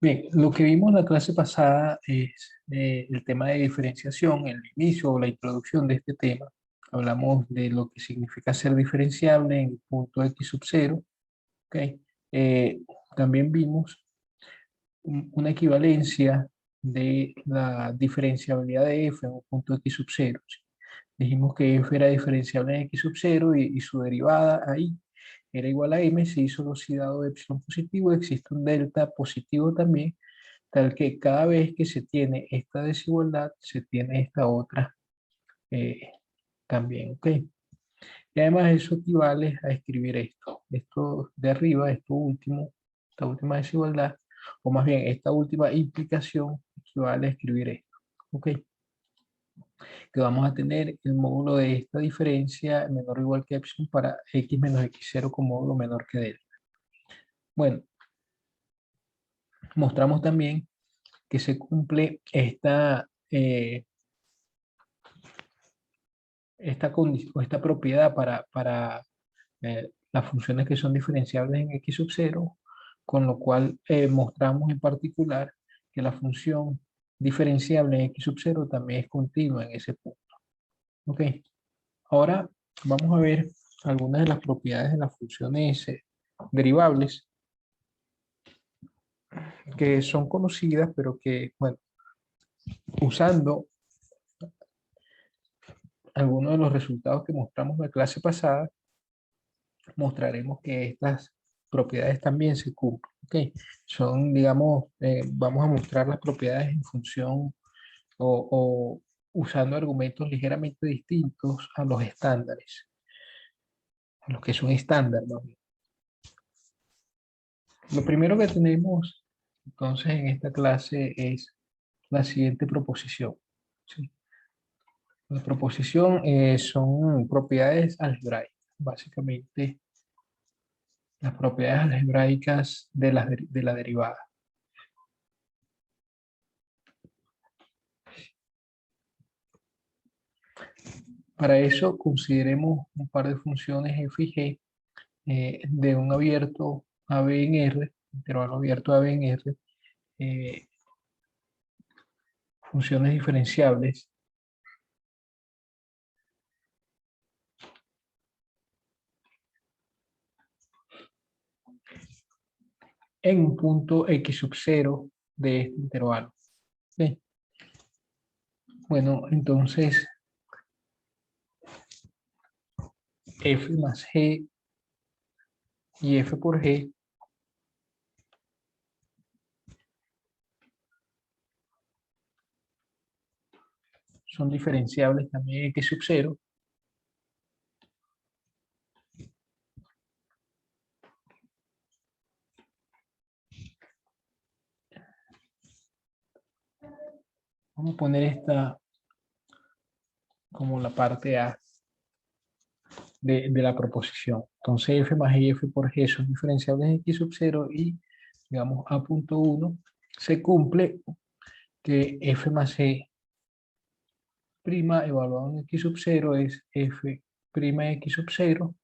Bien, lo que vimos en la clase pasada es el tema de diferenciación, el inicio o la introducción de este tema. Hablamos de lo que significa ser diferenciable en el punto X sub 0. ¿Ok? Eh, También vimos una equivalencia de la diferenciabilidad de f en un punto X sub 0. ¿Sí? Dijimos que f era diferenciable en X sub 0 y su derivada ahí era igual a m. Se hizo si dado epsilon positivo, existe un delta positivo también, tal que cada vez que se tiene esta desigualdad, se tiene esta otra eh, también, ¿ok? Y además eso equivale a escribir esto de arriba, esto último, esta última desigualdad, o más bien esta última implicación equivale a escribir esto, ¿ok? Que vamos a tener el módulo de esta diferencia menor o igual que epsilon para x menos x0 con módulo menor que delta. Bueno, mostramos también que se cumple esta propiedad para las funciones que son diferenciables en x sub 0, con lo cual mostramos en particular que la función diferenciable en x sub 0 también es continua en ese punto. Ok, ahora vamos a ver algunas de las propiedades de las funciones derivables que son conocidas, pero que, bueno, usando algunos de los resultados que mostramos en la clase pasada, mostraremos que estas propiedades también se cumplen. ¿Ok? Son, digamos, vamos a mostrar las propiedades en función o usando argumentos ligeramente distintos a los estándares, a los que son estándar, ¿no? Lo primero que tenemos entonces en esta clase es la siguiente proposición. ¿Sí? La proposición son propiedades algebraicas, básicamente las propiedades algebraicas de la derivada. Para eso consideremos un par de funciones f y g de un abierto a b en R, intervalo abierto a b en R, eh, funciones diferenciables en un punto x sub 0 de este intervalo. ¿Sí? Bueno, entonces f más g y f por g son diferenciables también en x sub 0. Vamos a poner esta como la parte A de la proposición. Entonces f más g y f por g son diferenciables en x sub 0 y, digamos, a punto 1 se cumple que f más g prima evaluado en x sub 0 es f prima x sub 0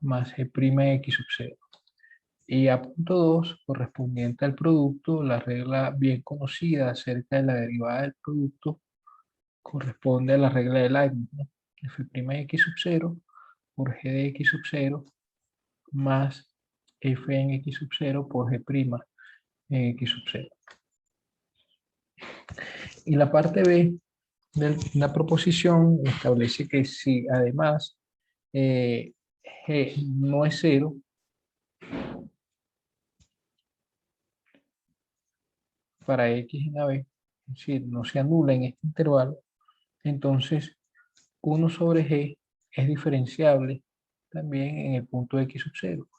más g prima x sub 0. Y a punto 2, correspondiente al producto, la regla bien conocida acerca de la derivada del producto corresponde a la regla de Leibniz, ¿no? F' de x sub 0 por g de x sub 0 más f en x sub 0 por g' en x sub 0. Y la parte B de la proposición establece que si además g no es 0, para x en AB, es decir, no se anula en este intervalo, entonces 1 sobre g es diferenciable también en el punto x sub 0.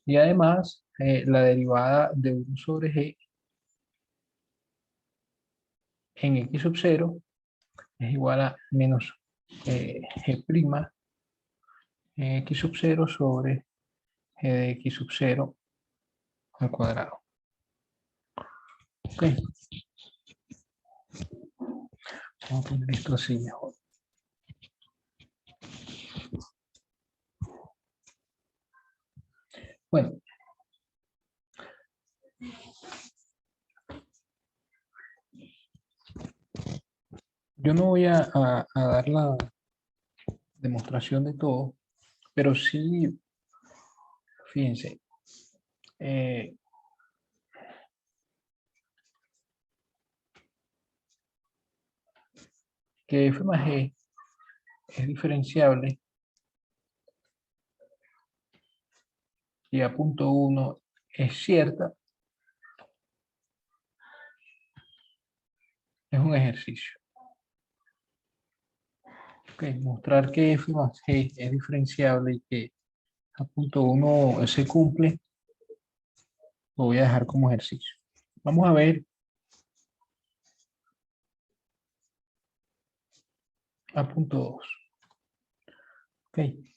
Y además, la derivada de 1 sobre g en x sub 0 es igual a menos g' en x sub 0 sobre g de x sub 0 al cuadrado. Ok, vamos a poner esto así mejor. Bueno, Yo no voy a dar la demostración de todo, pero sí, fíjense, eh, que f más g es diferenciable y a punto 1 es cierta, es un ejercicio. Okay, mostrar que f más g es diferenciable y que a punto 1 se cumple, lo voy a dejar como ejercicio. Vamos a ver a punto 2. Okay.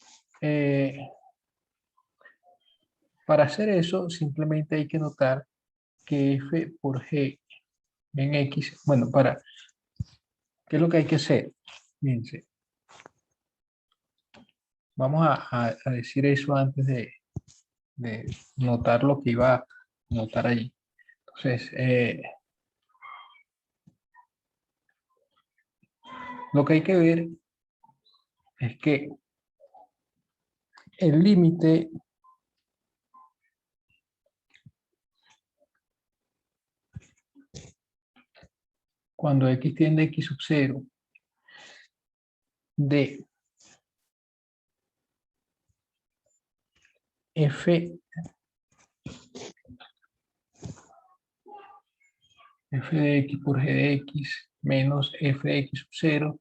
Para hacer eso, simplemente hay que notar que f por g en x, bueno, ¿qué es lo que hay que hacer? Fíjense, vamos a decir eso antes de notar lo que iba a notar allí. Entonces, lo que hay que ver es que el límite cuando x tiende a x sub 0 de f, f de x por g de x menos f de x sub 0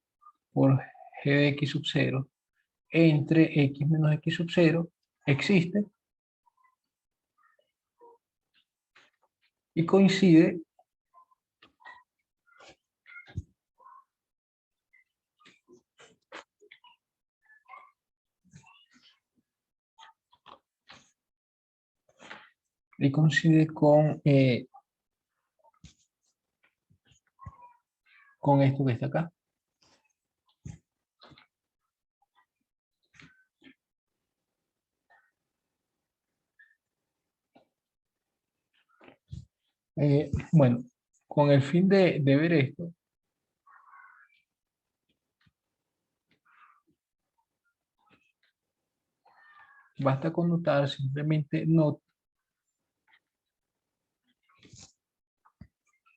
por g de x sub 0 entre x menos x sub 0 existe y coincide con esto que está acá. Bueno, con el fin de ver esto, basta con notar simplemente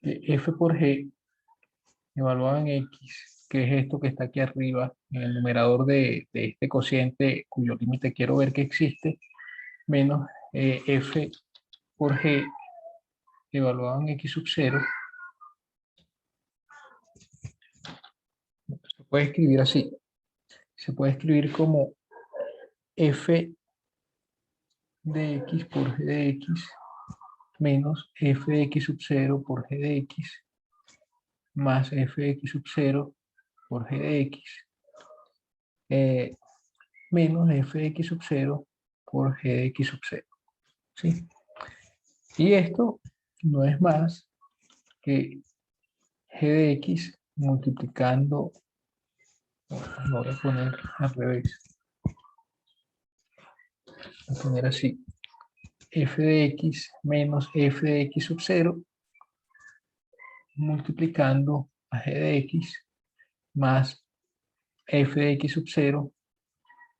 que f por g evaluado en x, que es esto que está aquí arriba, en el numerador de este cociente cuyo límite quiero ver que existe, menos f por g evaluado en x sub 0, se puede escribir así. Se puede escribir como f de x por g de x menos f de x sub 0 por g de x más f de x sub 0 por g de x menos f de x sub 0 por g de x sub 0. ¿Sí? Y esto no es más que g de x multiplicando, lo voy a poner al revés, voy a poner así, f de x menos f de x sub 0 multiplicando a g de x más f de x sub 0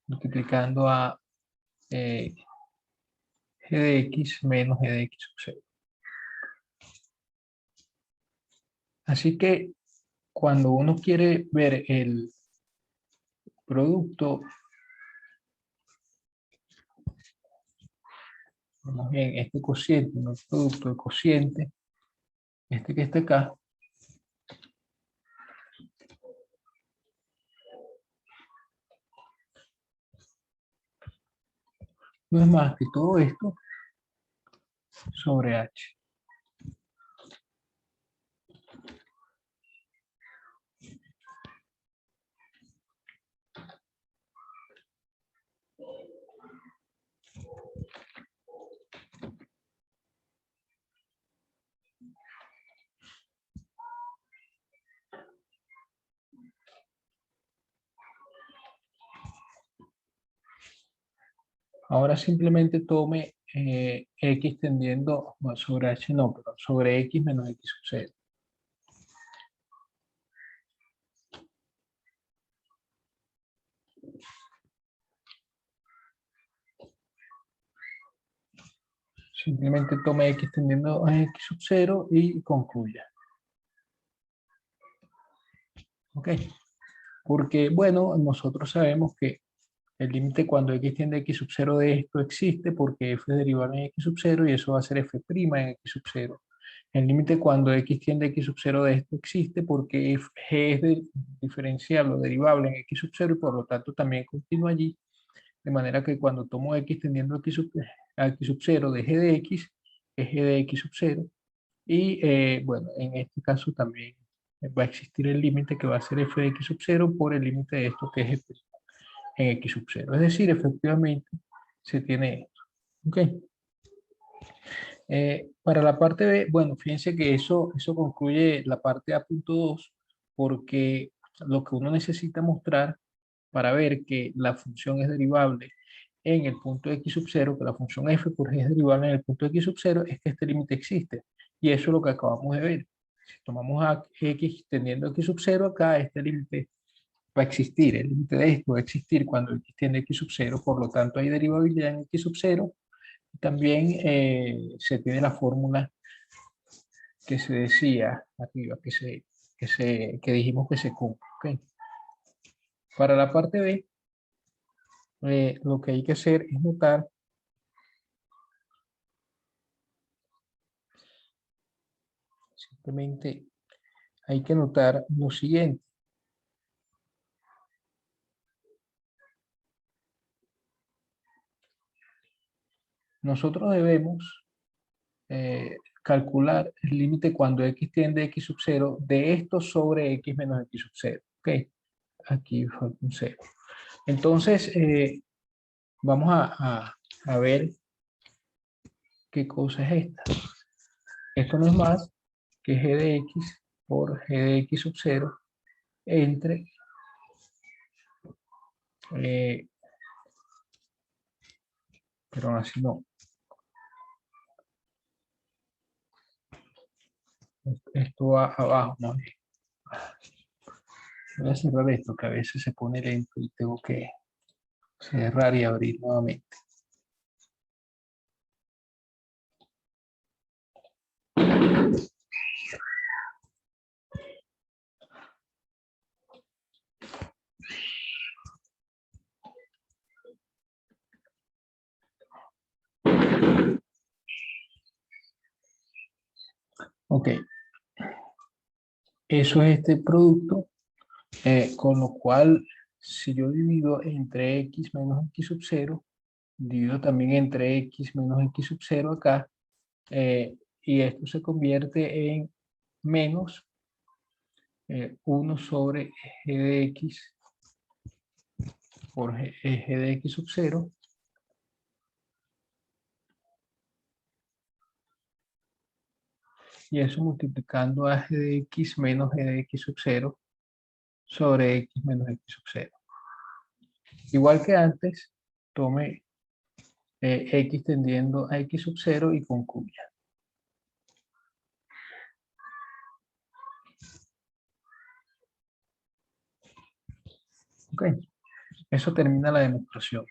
multiplicando a g de x menos g de x sub 0. Así que cuando uno quiere ver el producto, vamos bien, este cociente, no el producto, el cociente, este que está acá, no es más que todo esto sobre h. Ahora simplemente tome x tendiendo, no, sobre h no, pero sobre x menos x sub 0. Simplemente tome x tendiendo a x sub 0 y concluya. ¿Ok? Porque, bueno, nosotros sabemos que el límite cuando x tiende a x sub 0 de esto existe porque f es derivable en x sub 0 y eso va a ser f' en x sub 0. El límite cuando x tiende a x sub 0 de esto existe porque g es diferenciable o derivable en x sub 0 y por lo tanto también continúa allí. De manera que cuando tomo x tendiendo a x sub 0 de g de x, es g de x sub 0. Y bueno, en este caso también va a existir el límite que va a ser f de x sub 0 por el límite de esto que es f en x sub 0. Es decir, efectivamente se tiene esto. ¿Ok? Para la parte B, bueno, fíjense que eso concluye la parte A.2 porque lo que uno necesita mostrar para ver que la función es derivable en el punto x sub 0, que la función f por g es derivable en el punto x sub 0, es que este límite existe. Y eso es lo que acabamos de ver. Si tomamos a x tendiendo a x sub 0, acá este límite va a existir. El límite de esto va a existir cuando x tiende a x sub 0, por lo tanto hay derivabilidad en x sub 0. También se tiene la fórmula que se decía arriba, que dijimos que se cumple. ¿Okay? Para la parte B, lo que hay que hacer es notar simplemente hay que notar lo siguiente. Nosotros debemos calcular el límite cuando x tiende a x sub 0 de esto sobre x menos x sub 0. ¿Ok? Aquí fue un 0. Entonces, vamos a ver qué cosa es esta. Esto no es más que g de x por g de x sub 0 entre pero así no. Esto va abajo, ¿no? Voy a cerrar esto que a veces se pone lento y tengo que cerrar y abrir nuevamente. Ok, eso es este producto, con lo cual si yo divido entre x menos x sub 0, divido también entre x menos x sub 0 acá, y esto se convierte en menos 1 sobre g de x por g de x sub 0, y eso multiplicando a g de x menos g de x sub 0 sobre x menos x sub 0. Igual que antes, tome x tendiendo a x sub 0 y concluya. Ok, eso termina la demostración.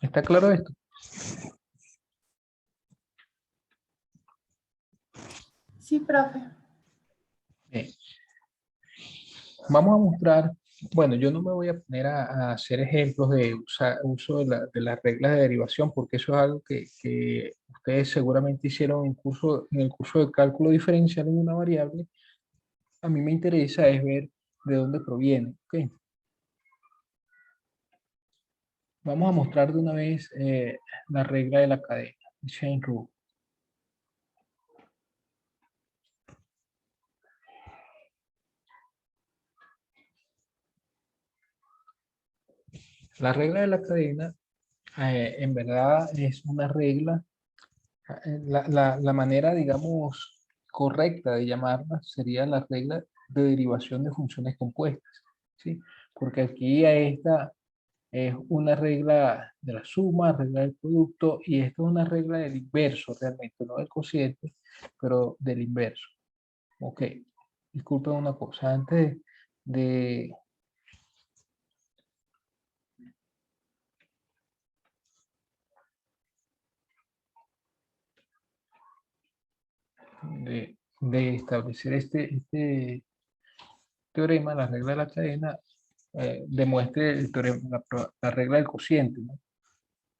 ¿Está claro esto? Sí, profe. Bien. Vamos a mostrar, bueno, yo no me voy a poner a hacer ejemplos de uso de las reglas de derivación, porque eso es algo que ustedes seguramente hicieron en el curso de cálculo diferencial en una variable. A mí me interesa es ver de dónde proviene. ¿Ok? Vamos a mostrar de una vez la regla de la cadena, chain rule. La regla de la cadena, en verdad, es una regla, la manera, digamos, correcta de llamarla sería la regla de derivación de funciones compuestas, ¿sí? Porque aquí a esta es una regla de la suma, regla del producto, y esta es una regla del inverso realmente, no del cociente, pero del inverso. Ok, disculpen una cosa, antes de de establecer este teorema, la regla de la cadena, demuestre el teorema, la regla del cociente, ¿no?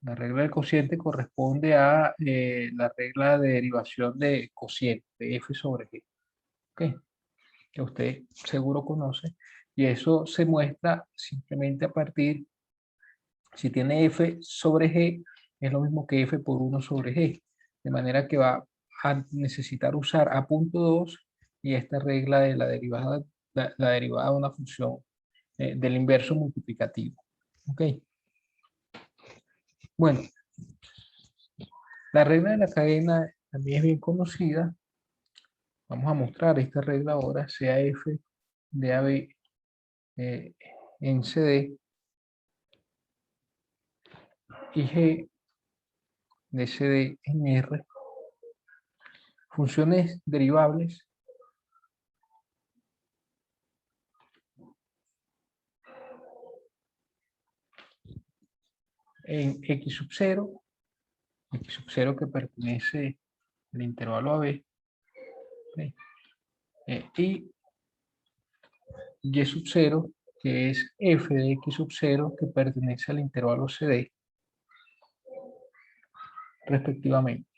La regla del cociente corresponde a la regla de derivación de cociente, de f sobre g, ¿ok? Que usted seguro conoce, y eso se muestra simplemente a partir, si tiene f sobre g, es lo mismo que f por 1 sobre g, de manera que va a necesitar usar a punto 2 y esta regla de la derivada, la derivada de una función del inverso multiplicativo. ¿Ok? Bueno, la regla de la cadena también es bien conocida. Vamos a mostrar esta regla ahora, sea f de AB en CD y G de CD en R, funciones derivables en X sub 0 que pertenece al intervalo AB, ¿okay? Y Y sub 0, que es f de X sub 0 que pertenece al intervalo CD, respectivamente.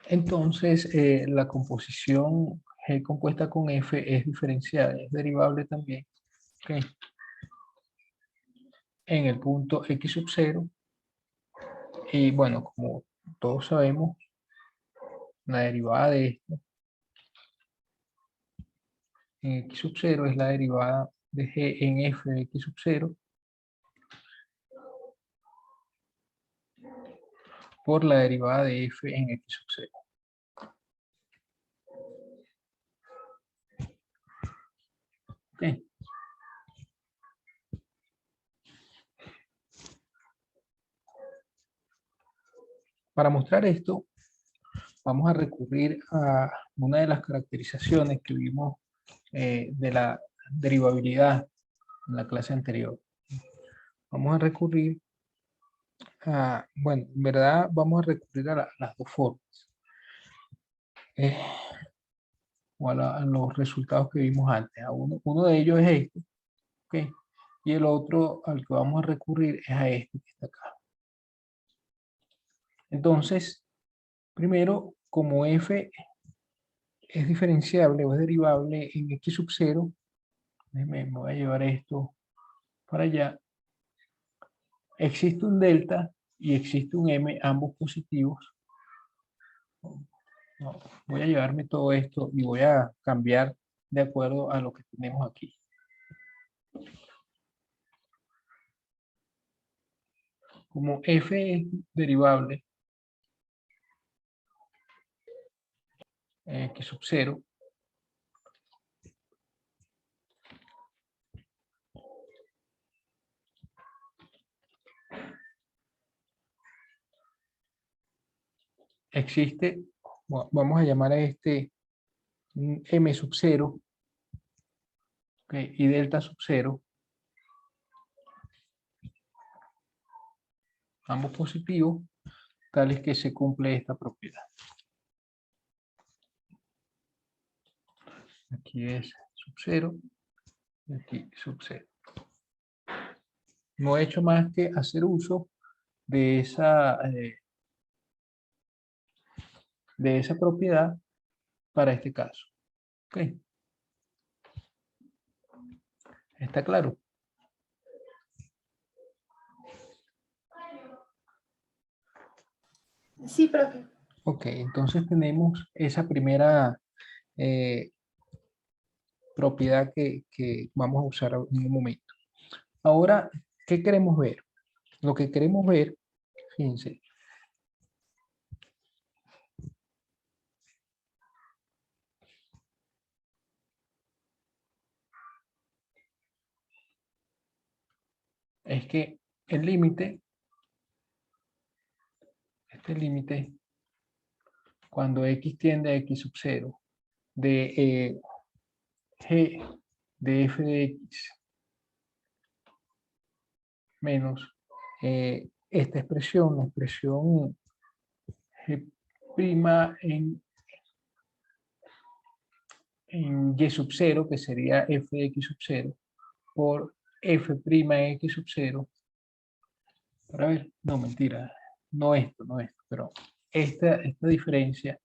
Entonces, la composición G compuesta con F es diferencial, es derivable también, ¿okay? En el punto X sub 0. Y bueno, como todos sabemos, la derivada de esto en X sub 0 es la derivada de G en F de X sub 0 por la derivada de F en X sub 0. ¿Okay? Para mostrar esto, vamos a recurrir a una de las caracterizaciones que vimos de la derivabilidad en la clase anterior. Vamos a recurrir a, bueno, en verdad vamos a recurrir a las dos formas. O a los resultados que vimos antes. Uno de ellos es este, ¿ok? Y el otro al que vamos a recurrir es a este que está acá. Entonces, primero, como f es diferenciable o es derivable en x sub 0, me voy a llevar esto para allá. Existe un delta y existe un m, ambos positivos. No, voy a llevarme todo esto y voy a cambiar de acuerdo a lo que tenemos aquí. Como f es derivable x sub 0, existe, vamos a llamar a este m sub 0, ¿okay? Y delta sub 0, ambos positivos, tales que se cumple esta propiedad. Aquí es sub 0 y aquí sub 0. No he hecho más que hacer uso de esa propiedad para este caso. ¿Okay? ¿Está claro? Sí, profe. Ok, entonces tenemos esa primera propiedad que vamos a usar en un momento. Ahora, ¿qué queremos ver? Lo que queremos ver, fíjense, es que el límite, este límite, cuando x tiende a x sub 0, de g de f de x menos esta expresión, la expresión G' en Y sub 0, que sería f de x sub 0, por f' en x sub 0. Para ver, no, mentira, no esto, pero esta diferencia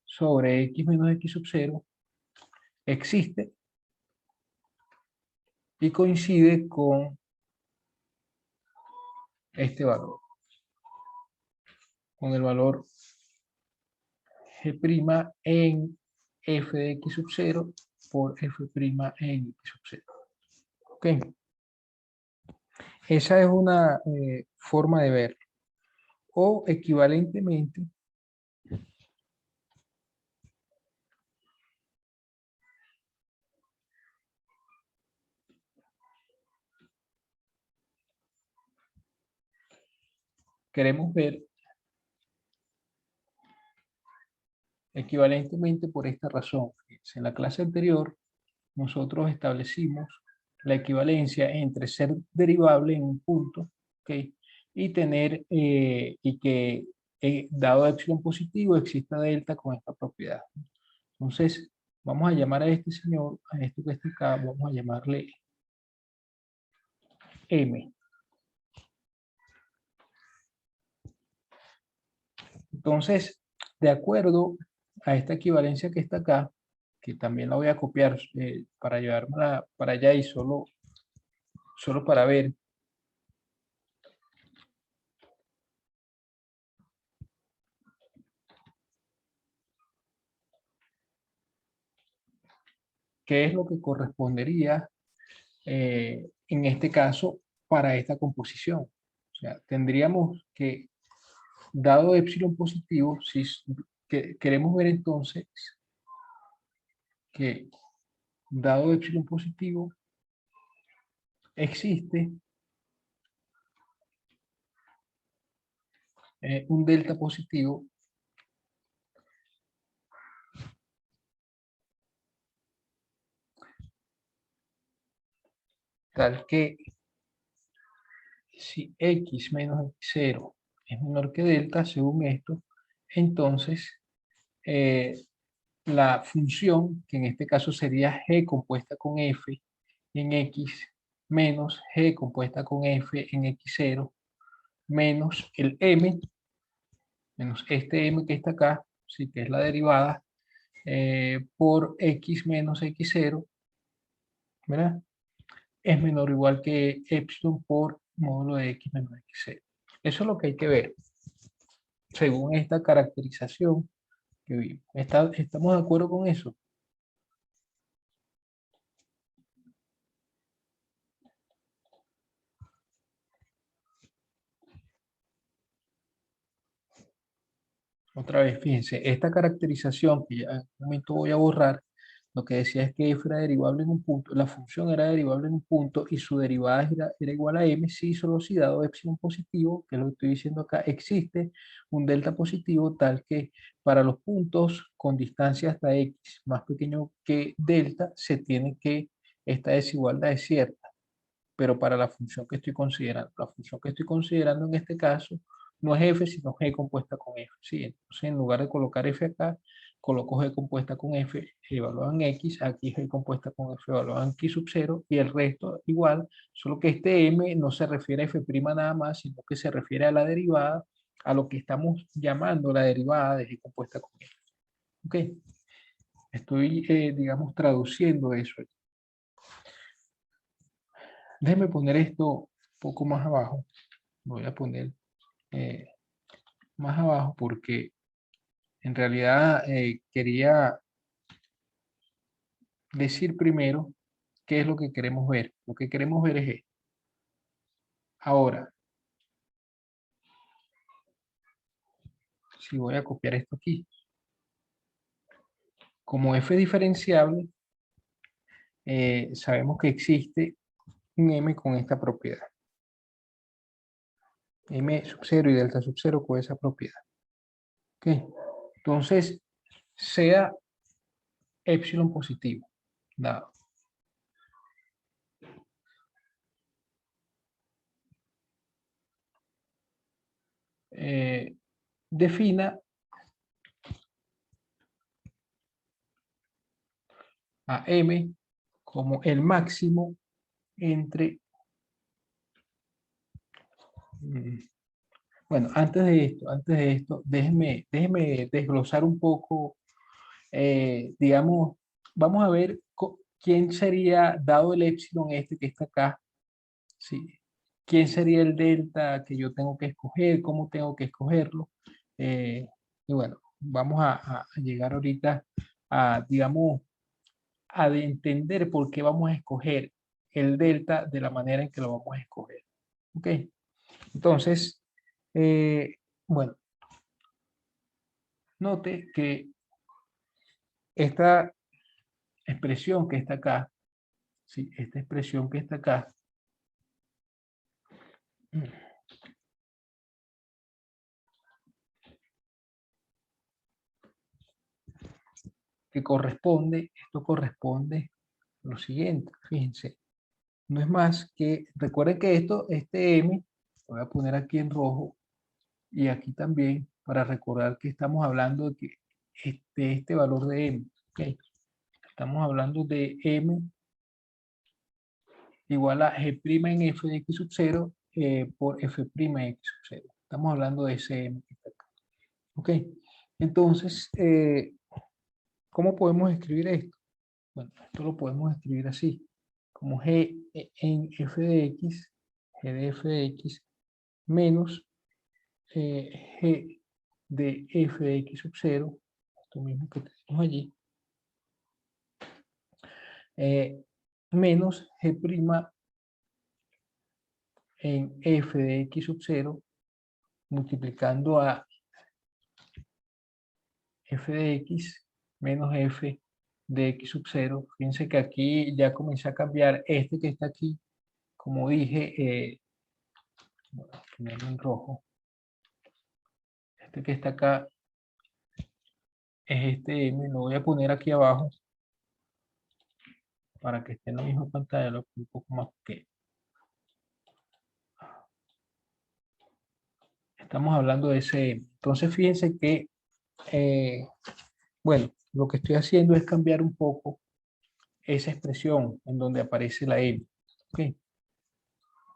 sobre x menos x sub 0 existe y coincide con este valor, con el valor G' en f de x sub 0 por f' en x sub 0. ¿Ok? Esa es una forma de ver. O equivalentemente, queremos ver equivalentemente por esta razón. En la clase anterior, nosotros establecimos la equivalencia entre ser derivable en un punto, ¿okay? Y tener, y que dado epsilon positivo exista delta con esta propiedad. Entonces, vamos a llamar a este señor, a esto que está acá, vamos a llamarle M. Entonces, de acuerdo a esta equivalencia que está acá, que también la voy a copiar para llevármela para allá y solo para ver. ¿Qué es lo que correspondería en este caso para esta composición? O sea, tendríamos que, dado epsilon positivo, si queremos ver entonces que dado epsilon positivo existe un delta positivo tal que si x menos x0 es menor que delta, según esto, entonces la función, que en este caso sería g compuesta con f en x, menos g compuesta con f en x0, menos el m, menos este m que está acá, sí, que es la derivada, por x menos x0, ¿verdad? Es menor o igual que epsilon por módulo de x menos x0. Eso es lo que hay que ver, según esta caracterización que vimos. ¿Estamos de acuerdo con eso? Otra vez, fíjense, esta caracterización que ya en un momento voy a borrar, lo que decía es que f era derivable en un punto, la función era derivable en un punto y su derivada era igual a m si solo si dado epsilon positivo, que es lo que estoy diciendo acá, existe un delta positivo tal que para los puntos con distancia hasta x más pequeño que delta se tiene que esta desigualdad es cierta, pero para la función que estoy considerando. La función que estoy considerando en este caso no es f, sino g compuesta con f. ¿Sí? Entonces, en lugar de colocar f acá, coloco g compuesta con f evaluado en x, aquí g compuesta con f evaluado en x sub 0, y el resto igual, solo que este m no se refiere a f' nada más, sino que se refiere a la derivada, a lo que estamos llamando la derivada de g compuesta con f. ¿Ok? Estoy, digamos, traduciendo eso. Déjenme poner esto un poco más abajo. Voy a poner más abajo porque en realidad quería decir primero qué es lo que queremos ver. Lo que queremos ver es esto. Ahora, si voy a copiar esto aquí, como f diferenciable, sabemos que existe un m con esta propiedad. M sub 0 y delta sub 0 con esa propiedad. ¿Ok? Entonces, sea epsilon positivo, dado defina a M como el máximo entre... Bueno, antes de esto, déjeme desglosar un poco, digamos, vamos a ver quién sería, dado el épsilon este que está acá, ¿sí? ¿Quién sería el delta que yo tengo que escoger? ¿Cómo tengo que escogerlo? Y bueno, vamos a llegar ahorita a, digamos, a entender por qué vamos a escoger el delta de la manera en que lo vamos a escoger. ¿Ok? Entonces, bueno, note que esta expresión que está acá, ¿sí? Esta expresión que está acá, que corresponde, esto corresponde a lo siguiente, fíjense, no es más que, recuerden que este M, lo voy a poner aquí en rojo, y aquí también, para recordar que estamos hablando de que este valor de M, ¿okay? Estamos hablando de M igual a G' en f de x sub 0 por f' en x sub 0. Estamos hablando de ese M que está acá. ¿Ok? Entonces, ¿cómo podemos escribir esto? Bueno, esto lo podemos escribir así, como G en f de x, G de f de x, menos G de f de x sub 0, esto mismo que tenemos allí, menos G' en f de x sub 0 multiplicando a f de x menos f de x sub 0. Fíjense que aquí ya comencé a cambiar este que está aquí, como dije, voy a ponerlo en rojo. Este que está acá es este m, lo voy a poner aquí abajo para que esté en la misma pantalla, lo pongo un poco más pequeño. Estamos hablando de ese m. Entonces fíjense que, bueno, lo que estoy haciendo es cambiar un poco esa expresión en donde aparece la m. ¿Okay?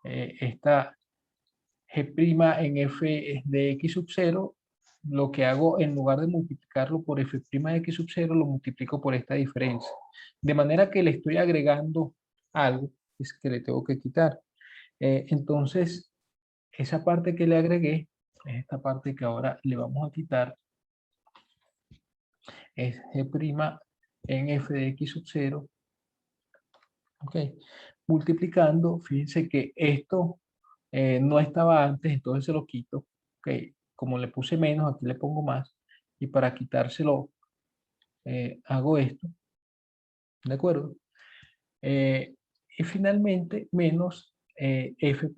Esta G' en f de x sub 0, lo que hago en lugar de multiplicarlo por f' de x sub 0, lo multiplico por esta diferencia. De manera que le estoy agregando algo que le tengo que quitar. Entonces, esa parte que le agregué, es esta parte que ahora le vamos a quitar, es G' en f de x sub 0. Ok, multiplicando, fíjense que esto no estaba antes, entonces se lo quito. Ok, como le puse menos, aquí le pongo más. Y para quitárselo, hago esto. ¿De acuerdo? Y finalmente, menos f'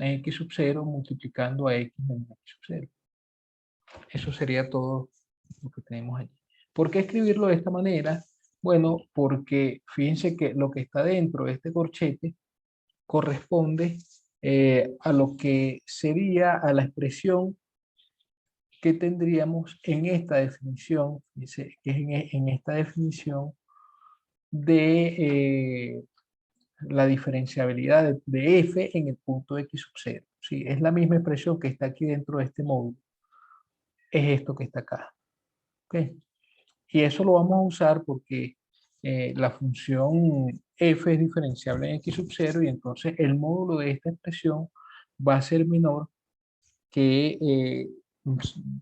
en x sub 0 multiplicando a x menos x sub 0. Eso sería todo lo que tenemos allí. ¿Por qué escribirlo de esta manera? Bueno, porque fíjense que lo que está dentro de este corchete corresponde a lo que sería a la expresión que tendríamos en esta definición, dice que es en esta definición de la diferenciabilidad de f en el punto x sub 0. ¿Sí? Es la misma expresión que está aquí dentro de este módulo. Es esto que está acá. ¿Okay? Y eso lo vamos a usar porque la función f es diferenciable en x sub 0 y entonces el módulo de esta expresión va a ser menor que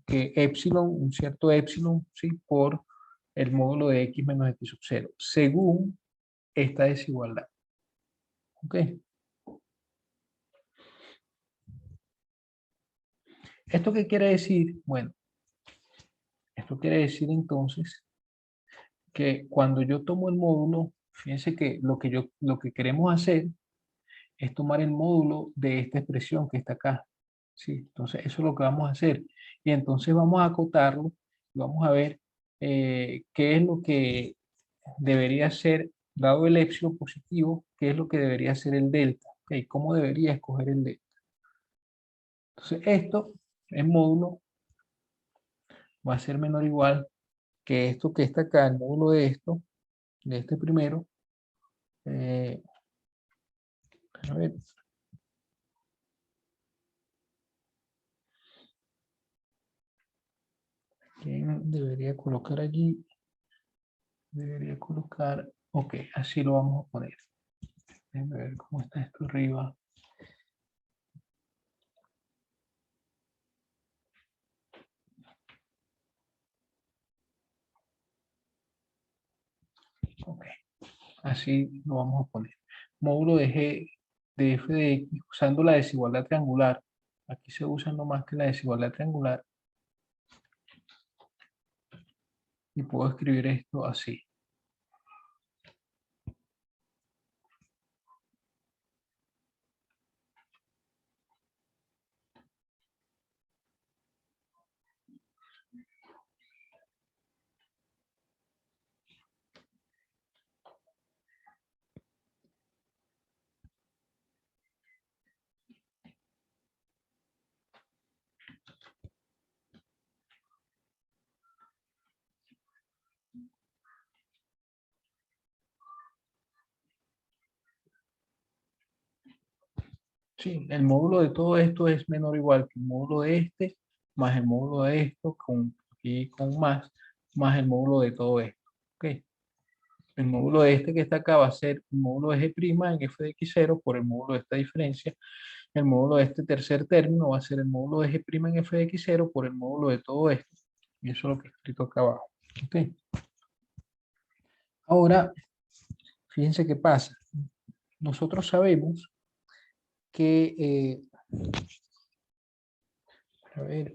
épsilon, un cierto épsilon, ¿sí? Por el módulo de x menos x sub 0, según esta desigualdad. ¿Ok? ¿Esto qué quiere decir? Bueno, esto quiere decir entonces que cuando yo tomo el módulo, fíjense que lo que queremos hacer es tomar el módulo de esta expresión que está acá. ¿Sí? Entonces, eso es lo que vamos a hacer. Y entonces vamos a acotarlo y vamos a ver qué es lo que debería ser, dado el épsilon positivo, qué es lo que debería ser el delta. ¿Okay? ¿Cómo debería escoger el delta? Entonces, esto el módulo va a ser menor o igual que esto que está acá, el módulo de esto, de este primero. A ver. ¿Quién debería colocar allí? Debería colocar, ok, así lo vamos a poner. Déjenme ver cómo está esto arriba. Ok, así lo vamos a poner. Módulo de G de f de x usando la desigualdad triangular. Aquí se usa no más que la desigualdad triangular. Y puedo escribir esto así. Sí, el módulo de todo esto es menor o igual que el módulo de este, más el módulo de esto, y con más el módulo de todo esto. Ok. El módulo de este que está acá va a ser el módulo de g' en f de x0 por el módulo de esta diferencia. El módulo de este tercer término va a ser el módulo de g' en f de x0 por el módulo de todo esto. Y eso es lo que he escrito acá abajo. Ok. Ahora, fíjense qué pasa. Nosotros sabemos que, a ver,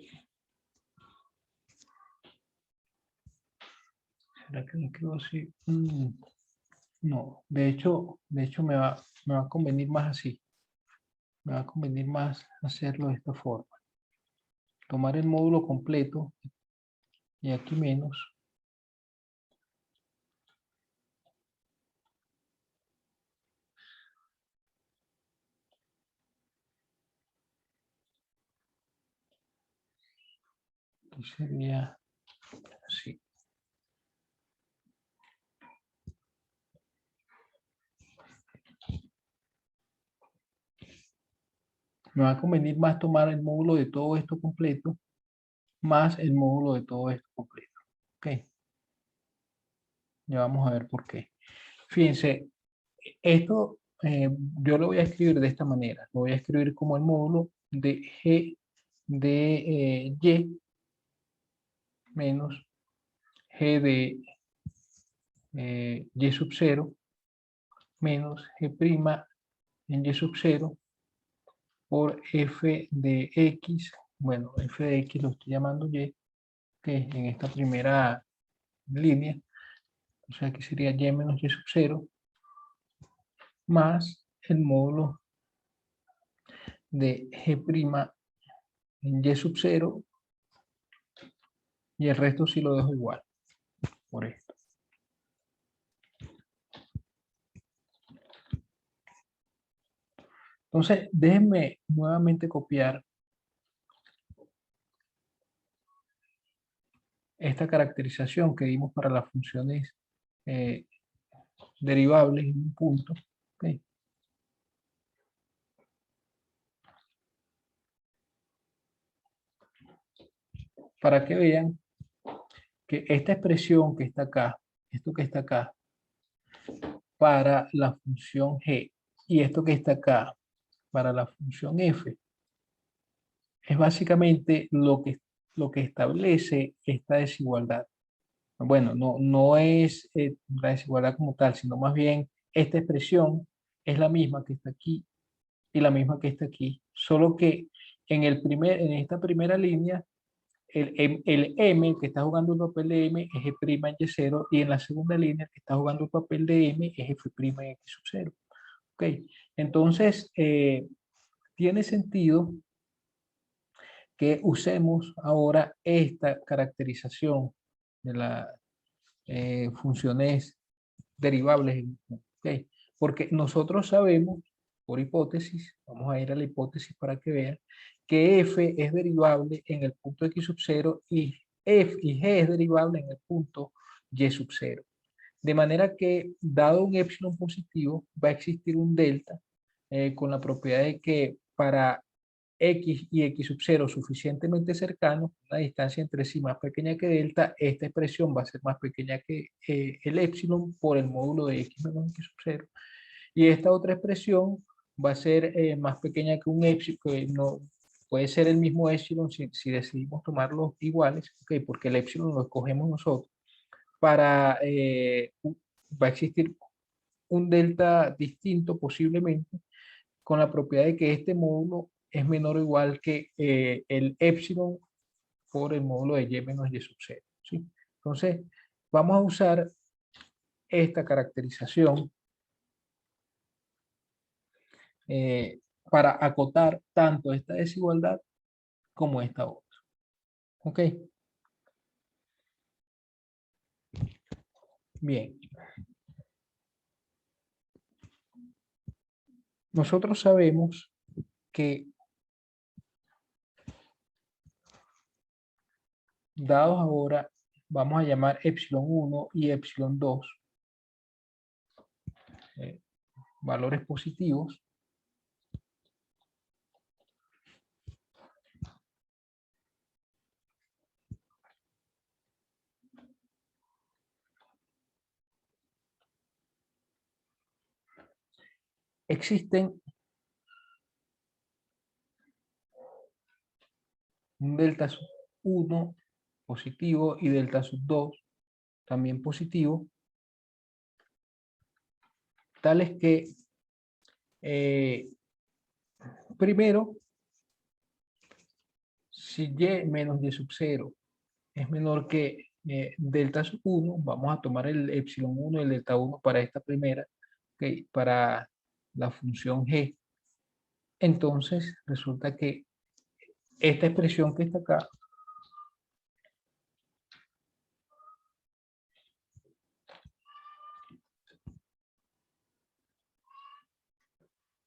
¿será que lo escribo así? No, de hecho me va a convenir más así. Me va a convenir más hacerlo de esta forma. Tomar el módulo completo y aquí menos. Aquí sería así. Me va a convenir más tomar el módulo de todo esto completo más el módulo de todo esto completo. Ok. Ya vamos a ver por qué. Fíjense, esto yo lo voy a escribir de esta manera. Lo voy a escribir como el módulo de g de y menos g de y sub 0 menos g' en y sub 0 por f de x. Bueno, f de x lo estoy llamando y, que en esta primera línea. O sea, que sería y menos y sub 0 más el módulo de g' en y sub 0 y el resto sí lo dejo igual por esto. Entonces, déjenme nuevamente copiar esta caracterización que dimos para las funciones eh, derivables en un punto. ¿Okay? Para que vean que esta expresión que está acá, esto que está acá, para la función g, y esto que está acá, para la función f, es básicamente lo que establece esta desigualdad. Bueno, no es la desigualdad como tal, sino más bien esta expresión es la misma que está aquí y la misma que está aquí, solo que en esta primera línea, el M que está jugando el papel de M es G' en Y0 y en la segunda línea que está jugando el papel de M es F' en X sub 0. Ok, entonces tiene sentido que usemos ahora esta caracterización de las funciones derivables. ¿Okay? Porque nosotros sabemos, por hipótesis, vamos a ir a la hipótesis para que vean, que f es derivable en el punto x sub 0 y f y g es derivable en el punto y sub 0. De manera que, dado un epsilon positivo, va a existir un delta con la propiedad de que para x y x sub 0 suficientemente cercanos, una distancia entre sí más pequeña que delta, esta expresión va a ser más pequeña que el epsilon por el módulo de x menos x sub 0. Y esta otra expresión va a ser más pequeña que un epsilon, que no puede ser el mismo epsilon si decidimos tomarlos iguales, okay, porque el epsilon lo escogemos nosotros. Va a existir un delta distinto posiblemente con la propiedad de que este módulo es menor o igual que el epsilon por el módulo de y menos y sub 0. ¿Sí? Entonces, vamos a usar esta caracterización para acotar tanto esta desigualdad como esta otra. ¿Ok? Bien. Nosotros sabemos que dados ahora, vamos a llamar epsilon 1 y epsilon 2 valores positivos. Existen un delta sub 1 positivo y delta sub 2 también positivo, tales que primero, si y menos y sub 0 es menor que delta sub 1, vamos a tomar el epsilon 1 y el delta 1 para esta primera, okay, para la función g. Entonces, resulta que esta expresión que está acá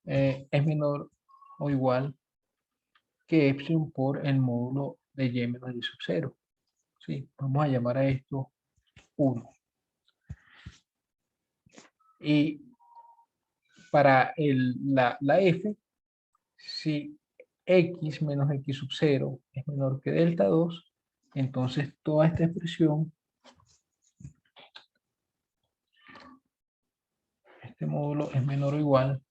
es menor o igual que epsilon por el módulo de y menos y sub 0. ¿Sí? Vamos a llamar a esto 1. Y para la f, si x menos x sub 0 es menor que delta 2, entonces toda esta expresión, este módulo es menor o igual,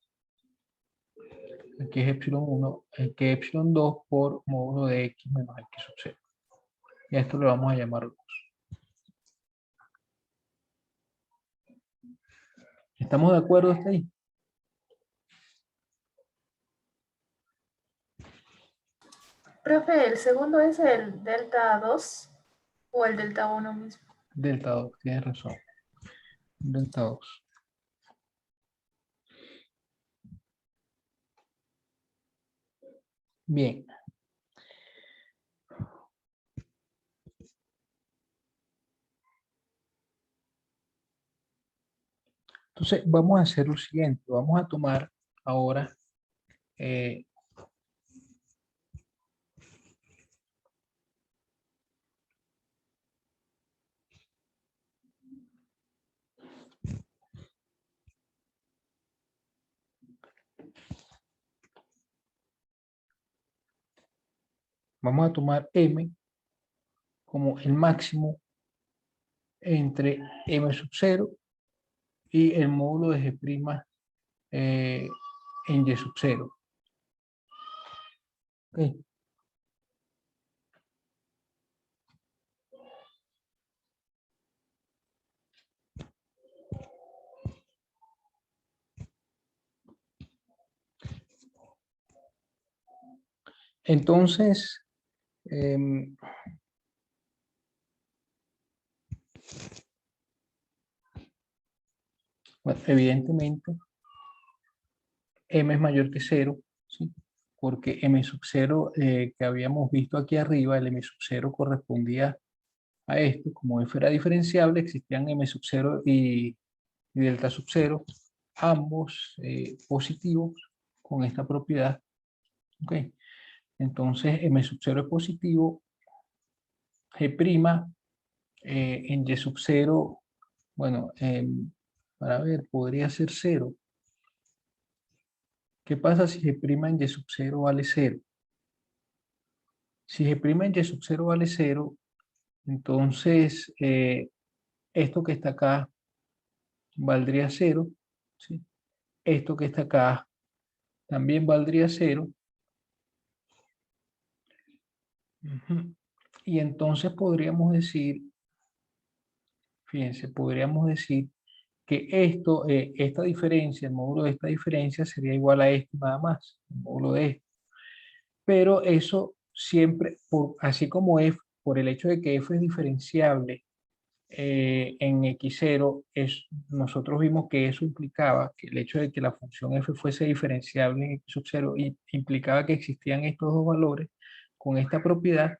aquí es epsilon 1, que epsilon 2 por módulo de x menos x sub 0. Y a esto le vamos a llamar 2. ¿Estamos de acuerdo hasta ahí? Profe, ¿el segundo es el delta 2 o el delta 1 mismo? Delta 2, tienes razón. Delta 2. Bien. Entonces, vamos a hacer lo siguiente. Vamos a tomar ahora vamos a tomar m como el máximo entre m sub 0 y el módulo de g' en y sub 0. ¿Okay? Entonces, bueno, evidentemente, m es mayor que 0, ¿sí? Porque m sub 0 que habíamos visto aquí arriba, el m sub 0 correspondía a esto, como f era diferenciable, existían m sub 0 y delta sub 0, ambos positivos con esta propiedad. ¿Okay? Entonces, M sub 0 es positivo, G' en Y sub 0, bueno, para ver, podría ser 0. ¿Qué pasa si G' en Y sub 0 vale 0? Si G' en Y sub 0 vale 0, entonces esto que está acá valdría 0, ¿sí? Esto que está acá también valdría 0. Y entonces podríamos decir, fíjense, podríamos decir que esta diferencia, el módulo de esta diferencia sería igual a esto nada más, el módulo de esto. Pero eso siempre, así como f, por el hecho de que f es diferenciable en x0, nosotros vimos que eso implicaba que el hecho de que la función f fuese diferenciable en x sub 0 implicaba que existían estos dos valores con esta propiedad.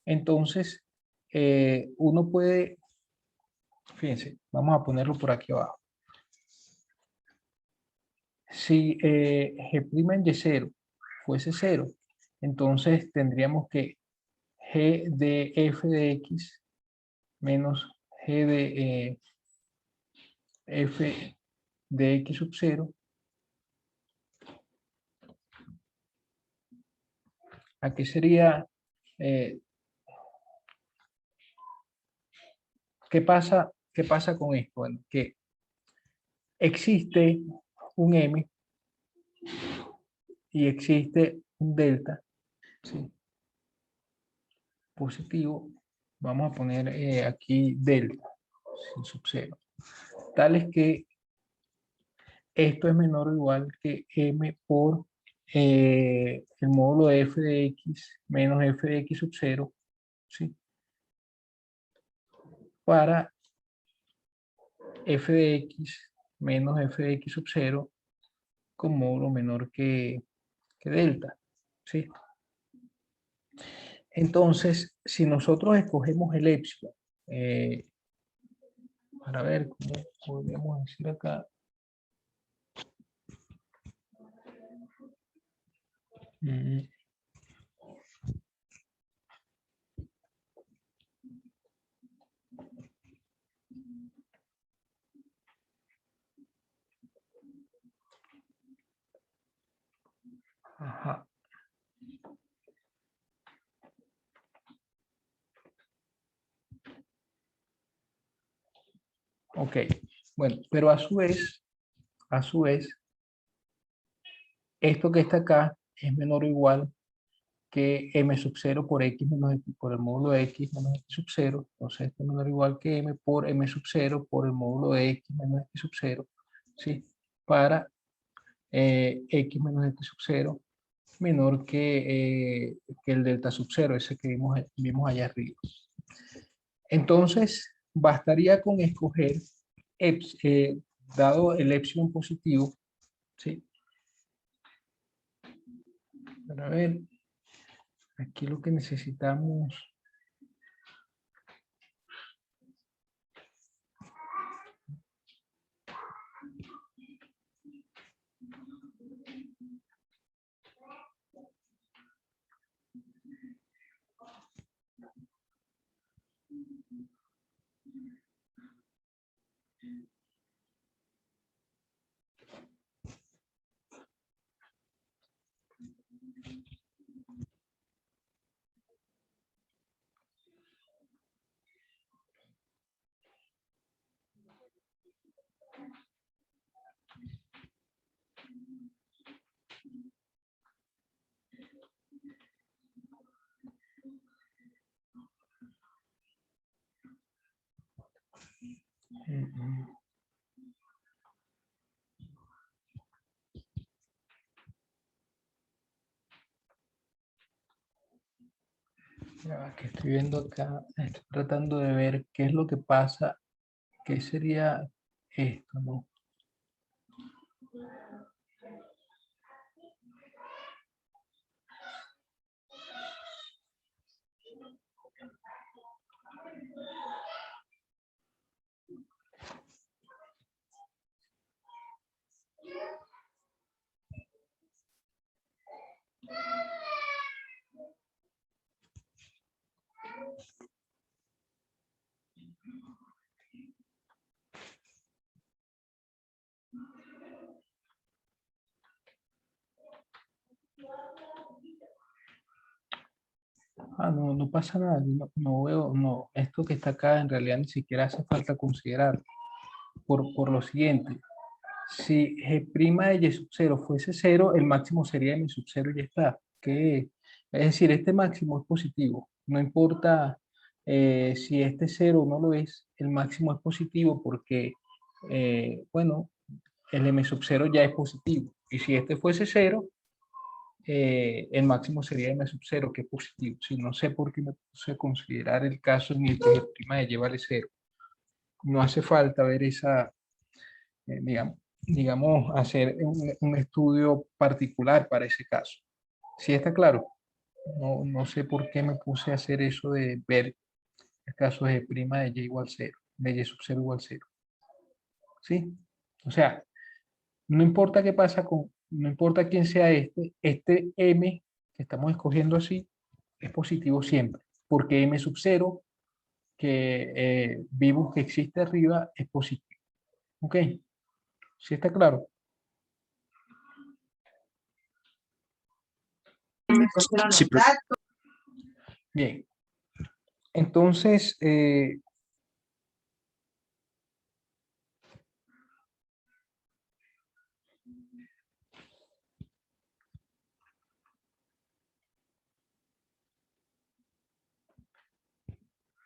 Entonces, uno puede, fíjense, vamos a ponerlo por aquí abajo. Si G' en Y0 fuese 0, entonces tendríamos que G de f de x menos G de f de x sub 0, aquí sería, ¿qué pasa con esto? Bueno, que existe un m y existe un delta, ¿sí? Positivo, vamos a poner aquí delta, sin sub 0, tales que esto es menor o igual que m por el módulo de f de x menos f de x sub 0, ¿sí? Para f de x menos f de x sub 0 con módulo menor que delta, ¿sí? Entonces, si nosotros escogemos el epsilon, para ver cómo podríamos decir acá, ajá. Ok, bueno, pero a su vez, esto que está acá es menor o igual que m sub 0 por x menos x, por el módulo de x menos x sub 0. Entonces esto es menor o igual que m por m sub 0 por el módulo de x menos x sub 0, ¿sí? Para x menos x sub 0 menor que el delta sub 0, ese que vimos allá arriba. Entonces, bastaría con escoger, dado el epsilon positivo, ¿sí? Para ver, aquí lo que necesitamos... Ya, que estoy viendo acá, estoy tratando de ver qué es lo que pasa, qué sería esto, ¿no? Ah, no, no pasa nada, no veo, no, esto que está acá en realidad ni siquiera hace falta considerar, por lo siguiente, si G' de Y sub 0 fuese 0, el máximo sería M sub 0 y ya está, es decir, este máximo es positivo, no importa si este 0 no lo es, el máximo es positivo porque, bueno, el M sub 0 ya es positivo, y si este fuese 0, el máximo sería M sub 0, que es positivo. Si no sé por qué me puse a considerar el caso en el que G' de Y vale 0. No hace falta ver esa, digamos, hacer un estudio particular para ese caso. ¿Sí está claro? No sé por qué me puse a hacer eso de ver el caso de G' de Y igual 0, de Y sub 0 igual 0. ¿Sí? O sea, no importa qué pasa con, no importa quién sea este M que estamos escogiendo así, es positivo siempre, porque M sub 0, que vimos que existe arriba, es positivo. ¿Ok? ¿Sí está claro? Sí, profe. Bien. Entonces,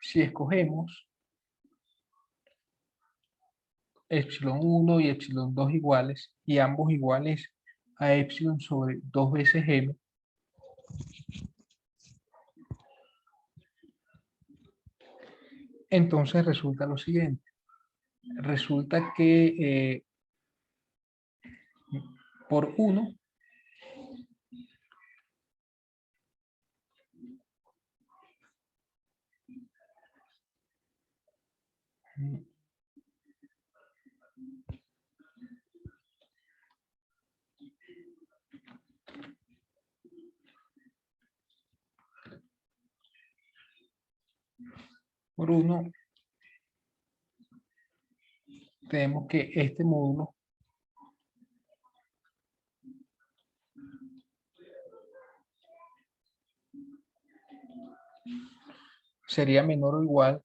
si escogemos epsilon 1 y epsilon 2 iguales, y ambos iguales a epsilon sobre 2 veces m, entonces resulta lo siguiente. Resulta que por 1, por 1, tenemos que este módulo sería menor o igual,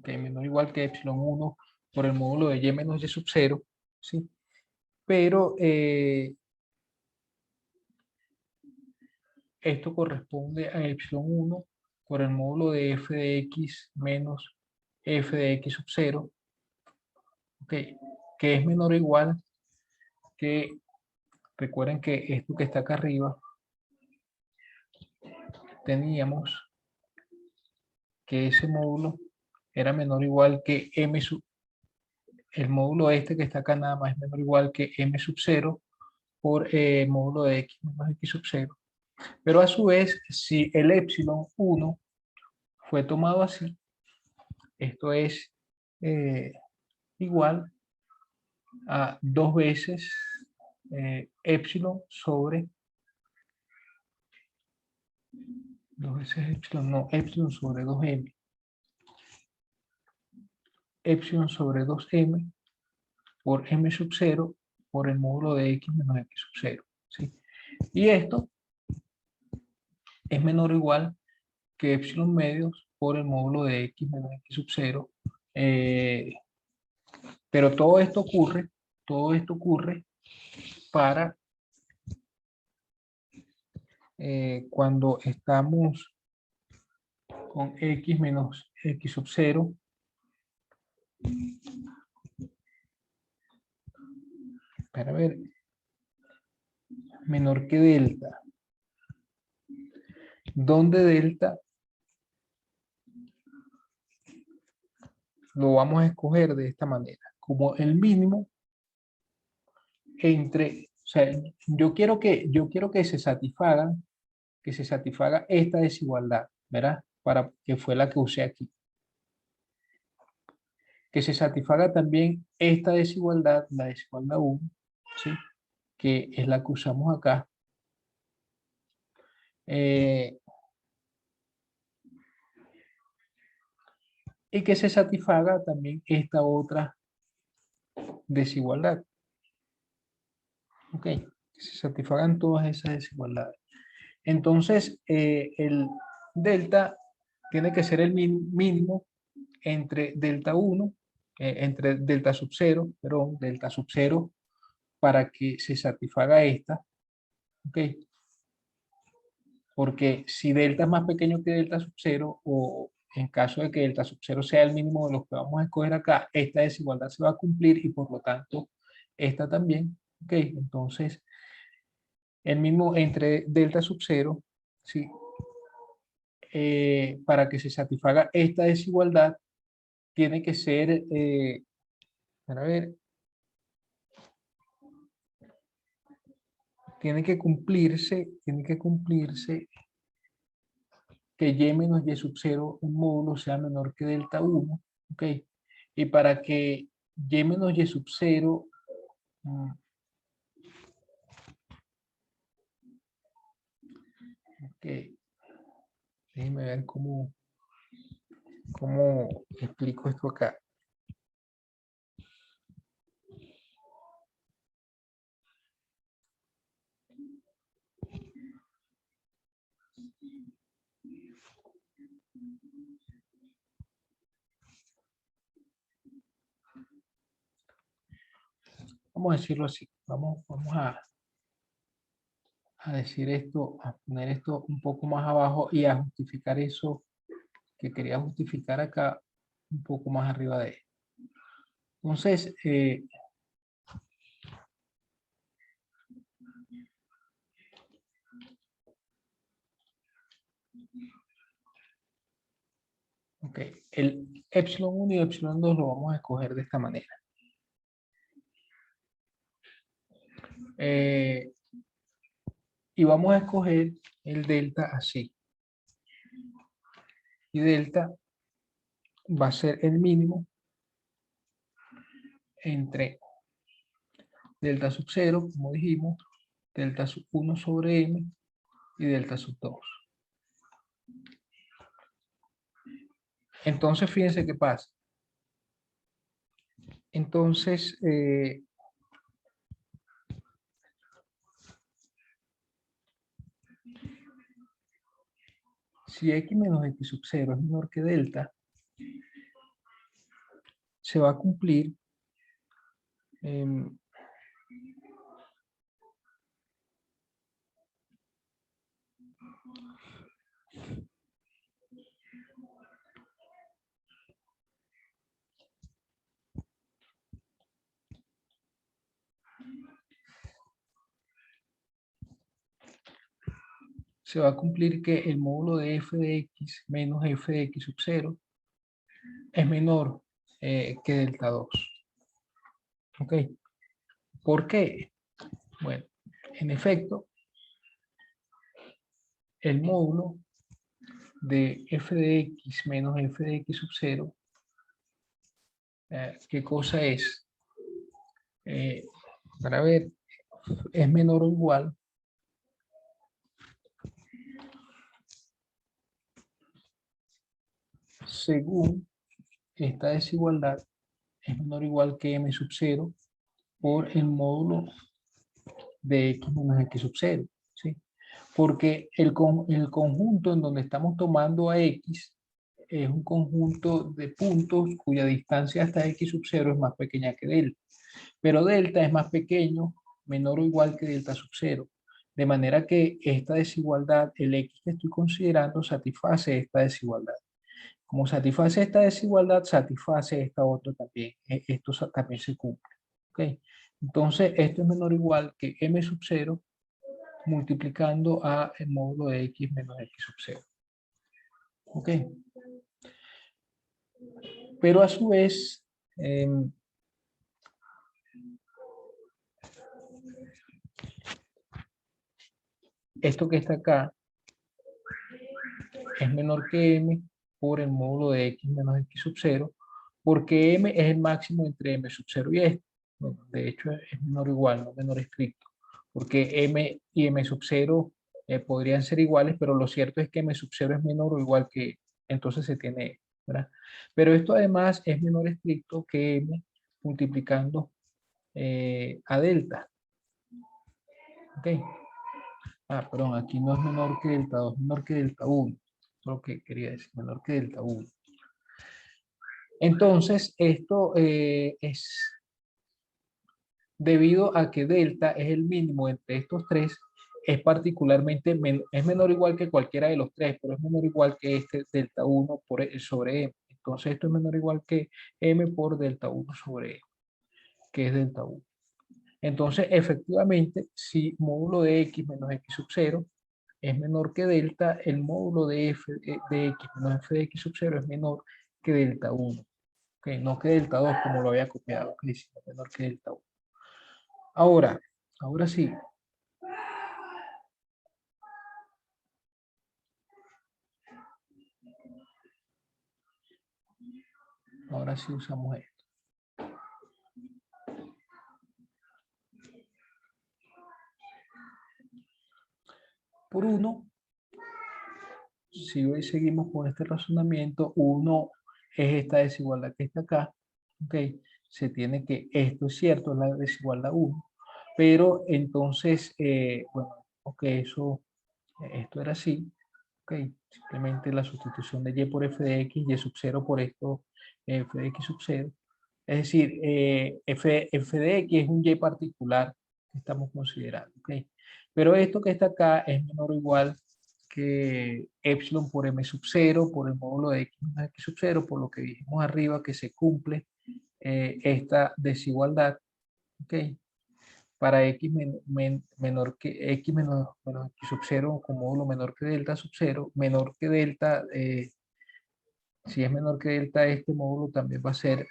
menor o igual que epsilon 1 por el módulo de y menos y sub 0, ¿sí? Pero esto corresponde a epsilon 1 por el módulo de f de x menos f de x sub 0, ¿ok? Que es menor o igual que, recuerden que esto que está acá arriba, teníamos que ese módulo era menor o igual que m sub, el módulo este que está acá nada más es menor o igual que m sub 0 por módulo de x menos x sub 0. Pero a su vez, si el epsilon 1 fue tomado así, esto es igual a 2 veces epsilon sobre 2 veces epsilon, no, epsilon sobre 2m. Epsilon sobre 2m por m sub 0 por el módulo de x menos x sub 0. ¿Sí? Y esto es menor o igual que epsilon medios por el módulo de x menos x sub 0. Pero todo esto ocurre para cuando estamos con x menos x sub 0 para ver, menor que delta, donde delta lo vamos a escoger de esta manera, como el mínimo entre, o sea, yo quiero que se satisfaga esta desigualdad, ¿verdad? Para que fue la que usé aquí. Que se satisfaga también esta desigualdad, la desigualdad 1, ¿sí? Que es la que usamos acá. Y que se satisfaga también esta otra desigualdad. Ok, que se satisfagan todas esas desigualdades. Entonces, el delta tiene que ser el mínimo entre delta 1, entre delta sub 0, perdón, delta sub 0, para que se satisfaga esta. Ok, porque si delta es más pequeño que delta sub 0, o en caso de que delta sub 0 sea el mínimo de los que vamos a escoger acá, esta desigualdad se va a cumplir y por lo tanto esta también. Ok, entonces el mismo entre delta sub 0, ¿sí? Para que se satisfaga esta desigualdad, tiene que ser, a ver, tiene que cumplirse que y menos y sub 0, un módulo sea menor que delta 1, ¿ok? Y para que y menos y sub 0, ok, déjenme ver cómo explico esto acá. Vamos a decirlo así, vamos a decir esto, a poner esto un poco más abajo y a justificar eso que quería justificar acá un poco más arriba de esto. Entonces, ok, el epsilon 1 y epsilon 2 lo vamos a escoger de esta manera. Y vamos a escoger el delta así. Y delta va a ser el mínimo entre delta sub 0, como dijimos, delta sub 1 sobre m y delta sub 2. Entonces, fíjense qué pasa. Entonces, si x menos x sub 0 es menor que delta, se va a cumplir se va a cumplir que el módulo de f de x menos f de x sub 0 es menor que delta 2. ¿Ok? ¿Por qué? Bueno, en efecto, el módulo de f de x menos f de x sub 0, ¿qué cosa es? Para ver, es menor o igual según esta desigualdad es menor o igual que m sub 0 por el módulo de x menos x sub 0, ¿sí? Porque el conjunto en donde estamos tomando a x es un conjunto de puntos cuya distancia hasta x sub 0 es más pequeña que delta. Pero delta es más pequeño, menor o igual que delta sub 0. De manera que esta desigualdad, el x que estoy considerando, satisface esta desigualdad. Como satisface esta desigualdad, satisface esta otra también. Esto también se cumple. ¿Okay? Entonces, esto es menor o igual que m sub 0 multiplicando a el módulo de x menos x sub 0. ¿Ok? Pero a su vez, esto que está acá es menor que m por el módulo de x menos x sub 0, porque m es el máximo entre m sub 0 y esto. Bueno, de hecho es menor o igual, no menor estricto, porque m y m sub 0 podrían ser iguales, pero lo cierto es que m sub 0 es menor o igual que, entonces se tiene, ¿verdad? Pero esto además es menor estricto que m multiplicando a delta. ¿Ok? Ah, perdón, aquí no es menor que delta 2, es menor que delta 1. Eso es lo que quería decir, menor que delta 1. Entonces, esto es debido a que delta es el mínimo entre estos tres, es particularmente, es menor o igual que cualquiera de los tres, pero es menor o igual que este delta 1 sobre m. Entonces, esto es menor o igual que m por delta 1 sobre m, que es delta 1. Entonces, efectivamente, si módulo de x menos x sub 0 es menor que delta, el módulo de f de x menos f de x sub 0 es menor que delta 1. Okay, no que delta 2 como lo había copiado, okay, sino menor que delta 1. Ahora sí. Ahora sí usamos esto. Por 1, si hoy seguimos con este razonamiento, 1 es esta desigualdad que está acá. Okay, se tiene que, esto es cierto, es la desigualdad 1. Pero entonces, bueno, ok, esto era así. Ok, simplemente la sustitución de y por f de x, y sub 0 por esto, f de x sub 0. Es decir, f de x es un y particular que estamos considerando. ¿Okay? Pero esto que está acá es menor o igual que epsilon por m sub 0 por el módulo de x menos x sub 0, por lo que dijimos arriba que se cumple esta desigualdad. ¿Okay? Para x menor que x menos x sub 0 con módulo menor que delta sub 0, menor que delta, si es menor que delta, este módulo también va a ser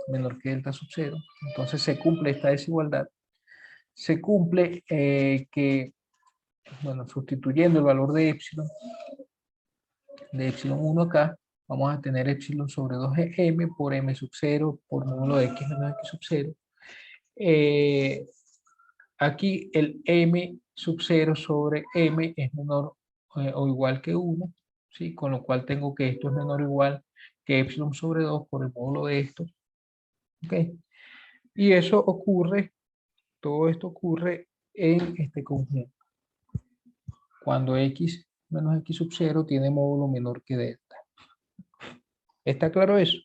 menor que delta sub 0. Entonces se cumple esta desigualdad. Se cumple que, bueno, sustituyendo el valor de epsilon 1 acá, vamos a tener epsilon sobre 2m por m sub 0 por módulo de x menos x sub 0. Aquí el m sub 0 sobre m es menor o igual que 1, ¿sí? Con lo cual tengo que esto es menor o igual que epsilon sobre 2 por el módulo de esto. ¿Okay? Y eso ocurre, todo esto ocurre en este conjunto. Cuando x menos x sub 0 tiene módulo menor que delta. ¿Está claro eso?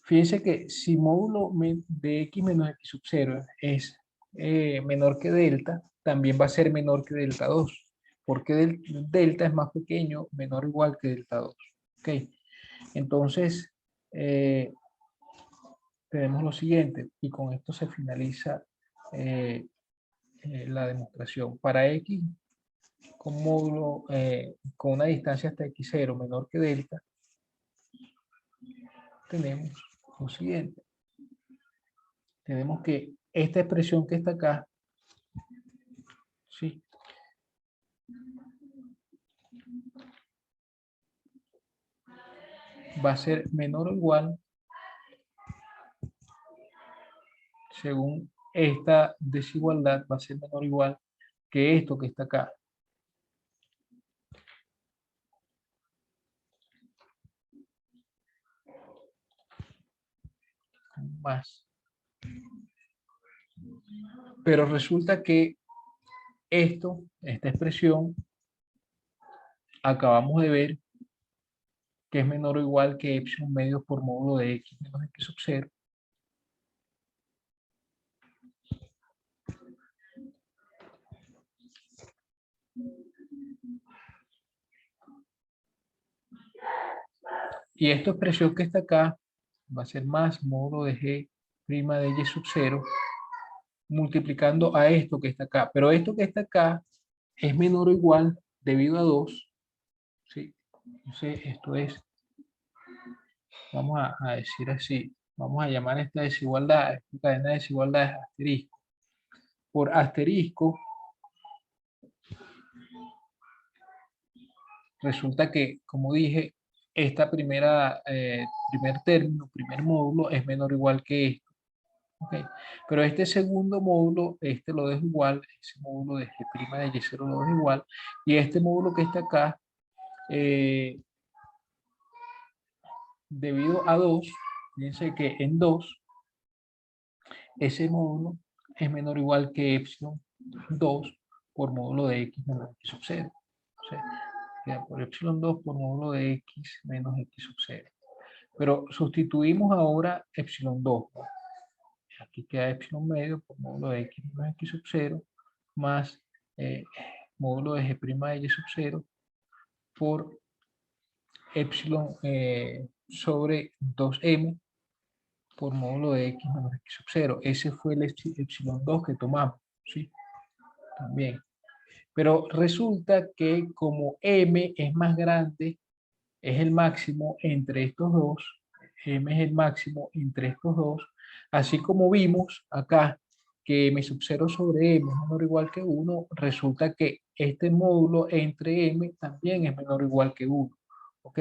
Fíjense que si módulo de x menos x sub 0 es menor que delta, también va a ser menor que delta 2, porque delta es más pequeño, menor o igual que delta 2. ¿Ok? Entonces, tenemos lo siguiente, y con esto se finaliza la demostración. Para x con módulo, con una distancia hasta x0 menor que delta, tenemos lo siguiente. Tenemos que esta expresión que está acá, ¿sí? Va a ser menor o igual, según esta desigualdad, va a ser menor o igual que esto que está acá. Más. Pero resulta que esta expresión, acabamos de ver que es menor o igual que epsilon medio por módulo de x menos x sub 0. Y esta expresión que está acá va a ser más módulo de g' de y sub 0 multiplicando a esto que está acá. Pero esto que está acá es menor o igual debido a 2. ¿Sí? Entonces esto es, vamos a decir así, vamos a llamar esta desigualdad, esta cadena de desigualdades asterisco. Por asterisco, resulta que, como dije, esta primer término, primer módulo, es menor o igual que esto. ¿Okay? Pero este segundo módulo, este lo dejo igual, ese módulo de g' de y0 lo dejo igual, y este módulo que está acá, debido a 2, fíjense que en 2, ese módulo es menor o igual que epsilon 2 por módulo de x menos x sub 0. O sea, queda por epsilon 2 por módulo de x menos x sub 0. Pero sustituimos ahora epsilon 2, ¿no? Aquí queda epsilon medio por módulo de x menos x sub 0 más módulo de g' de y sub 0 por epsilon sobre 2m por módulo de x menos x sub 0. Ese fue el epsilon 2 que tomamos, ¿sí? También. Pero resulta que como m es más grande, es el máximo entre estos dos, m es el máximo entre estos dos, así como vimos acá que m sub 0 sobre m es menor o igual que 1, resulta que este módulo entre m también es menor o igual que 1, ¿ok?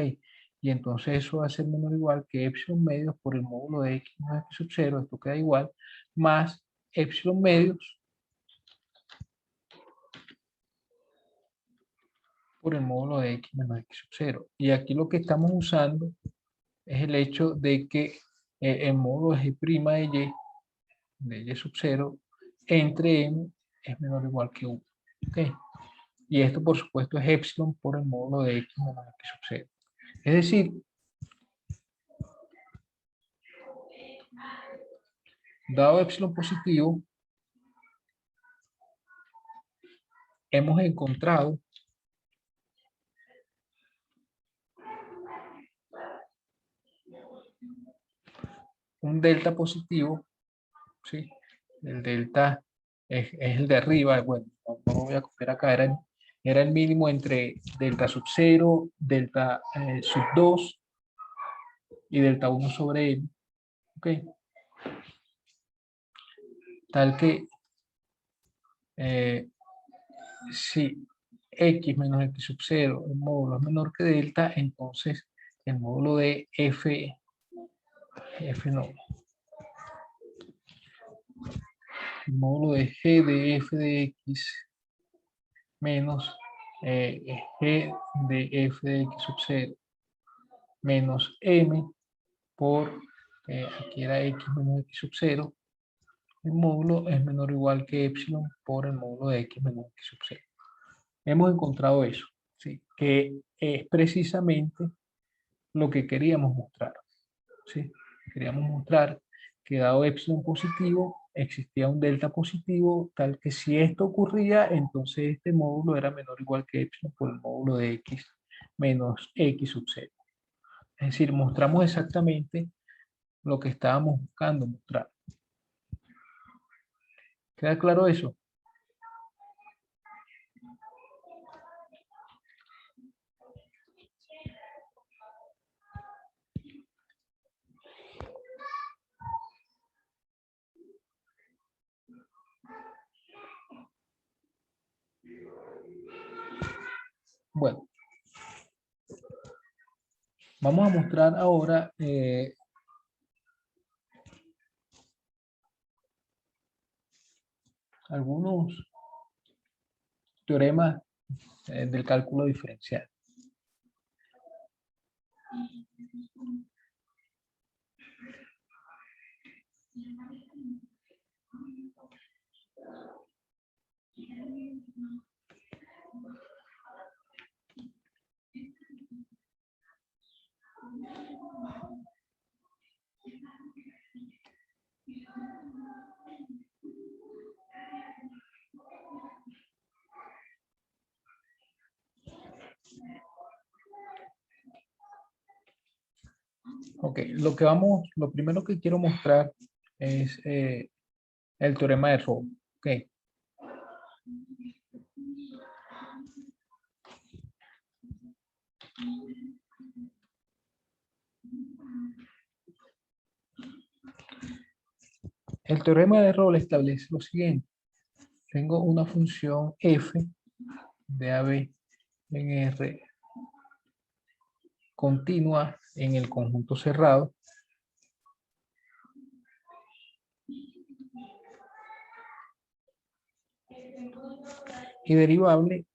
Y entonces eso va a ser menor o igual que epsilon medios por el módulo de x más x sub 0, esto queda igual, más epsilon medios por el módulo de x menos x sub 0. Y aquí lo que estamos usando es el hecho de que el módulo de g' de y sub 0 entre m es menor o igual que 1. ¿Okay? Y esto por supuesto es epsilon por el módulo de x menos x sub 0. Es decir, dado epsilon positivo, hemos encontrado un delta positivo, ¿sí? El delta es el de arriba, bueno, no lo voy a copiar acá, era el mínimo entre delta sub 0, delta sub 2 y delta 1 sobre m, ¿ok? Tal que si x menos x sub 0, el módulo es menor que delta, entonces el módulo de f no, el módulo de g de f de x menos g de f de x sub 0 menos m por, aquí era x menos x sub 0, el módulo es menor o igual que epsilon por el módulo de x menos x sub 0. Hemos encontrado eso, ¿sí? Que es precisamente lo que queríamos mostrar, ¿sí? Queríamos mostrar que dado epsilon positivo, existía un delta positivo, tal que si esto ocurría, entonces este módulo era menor o igual que epsilon por el módulo de x menos x sub 0. Es decir, mostramos exactamente lo que estábamos buscando mostrar. ¿Queda claro eso? Bueno, vamos a mostrar ahora algunos teoremas del cálculo diferencial. Ok, lo primero que quiero mostrar es el teorema de Rolle. Ok. El teorema de Rolle establece lo siguiente. Tengo una función f de AB en R continua en el conjunto cerrado y derivable,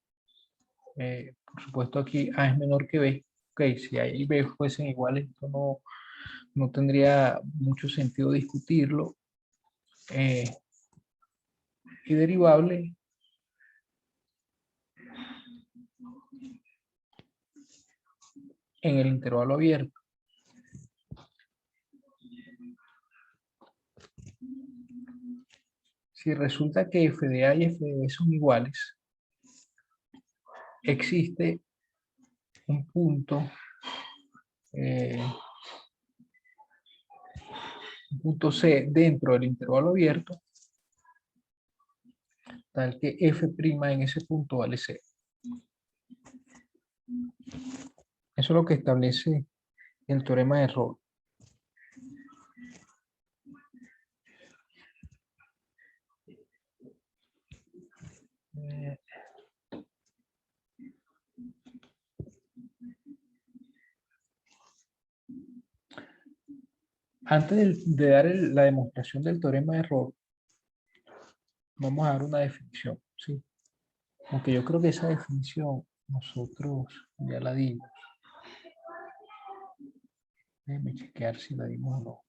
por supuesto aquí A es menor que B, Ok, si A y B fuesen iguales, esto no tendría mucho sentido discutirlo. Y derivable en el intervalo abierto. Si resulta que f de A y f de B son iguales, existe un punto, un punto C dentro del intervalo abierto, tal que f' en ese punto vale 0. Eso es lo que establece el teorema de Rolle. Antes de dar la demostración del teorema de Rolle, vamos a dar una definición, ¿sí? Aunque yo creo que esa definición nosotros ya la dimos. Déjenme chequear si la dimos o no.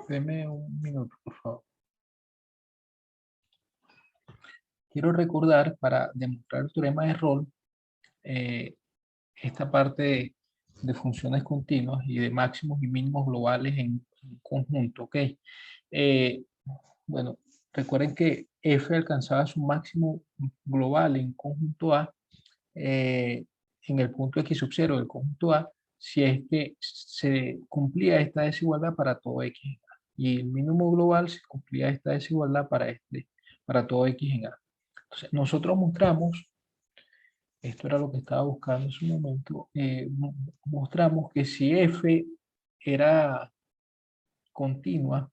Deme un minuto, por favor. Quiero recordar, para demostrar el teorema de Rolle, esta parte de funciones continuas y de máximos y mínimos globales en conjunto, ¿ok? Bueno, recuerden que f alcanzaba su máximo global en conjunto A en el punto x sub 0 del conjunto A si es que se cumplía esta desigualdad para todo x en A. Y el mínimo global se cumplía esta desigualdad para todo x en A. Entonces, nosotros mostramos, esto era lo que estaba buscando en su momento, mostramos que si f era continua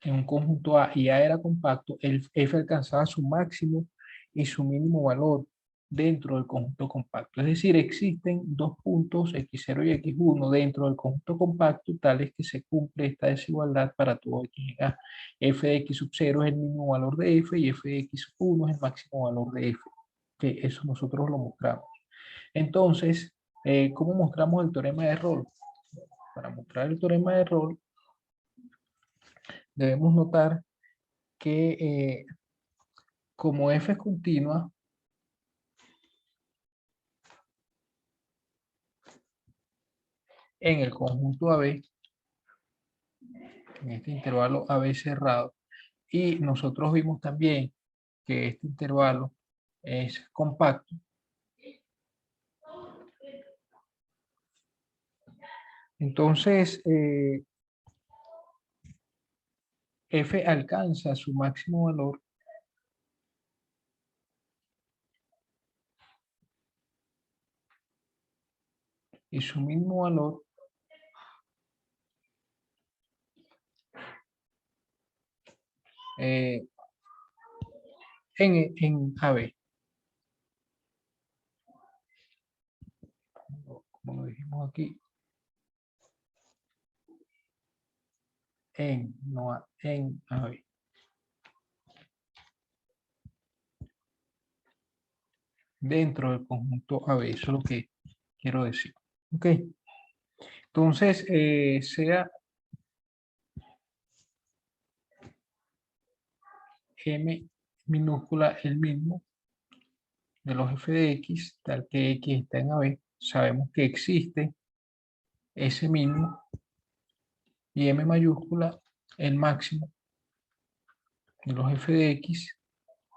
en un conjunto A y A era compacto, el f alcanzaba su máximo y su mínimo valor dentro del conjunto compacto. Es decir, existen dos puntos x0 y x1 dentro del conjunto compacto tales que se cumple esta desigualdad para todo x en A. F de x sub 0 es el mínimo valor de f y f de x sub 1 es el máximo valor de f. Que eso nosotros lo mostramos. Entonces, ¿cómo mostramos el teorema de Rolle? Para mostrar el teorema de Rolle, debemos notar que como f es continua, en el conjunto AB, en este intervalo AB cerrado, y nosotros vimos también que este intervalo es compacto, entonces f alcanza su máximo valor y su mínimo valor en AB. Como lo dijimos aquí, en AB. Dentro del conjunto AB, eso es lo que quiero decir. Ok. Entonces, sea M minúscula el mismo, de los f de x, tal que x está en AB, sabemos que existe S mínimo y M mayúscula, el máximo de los f de x,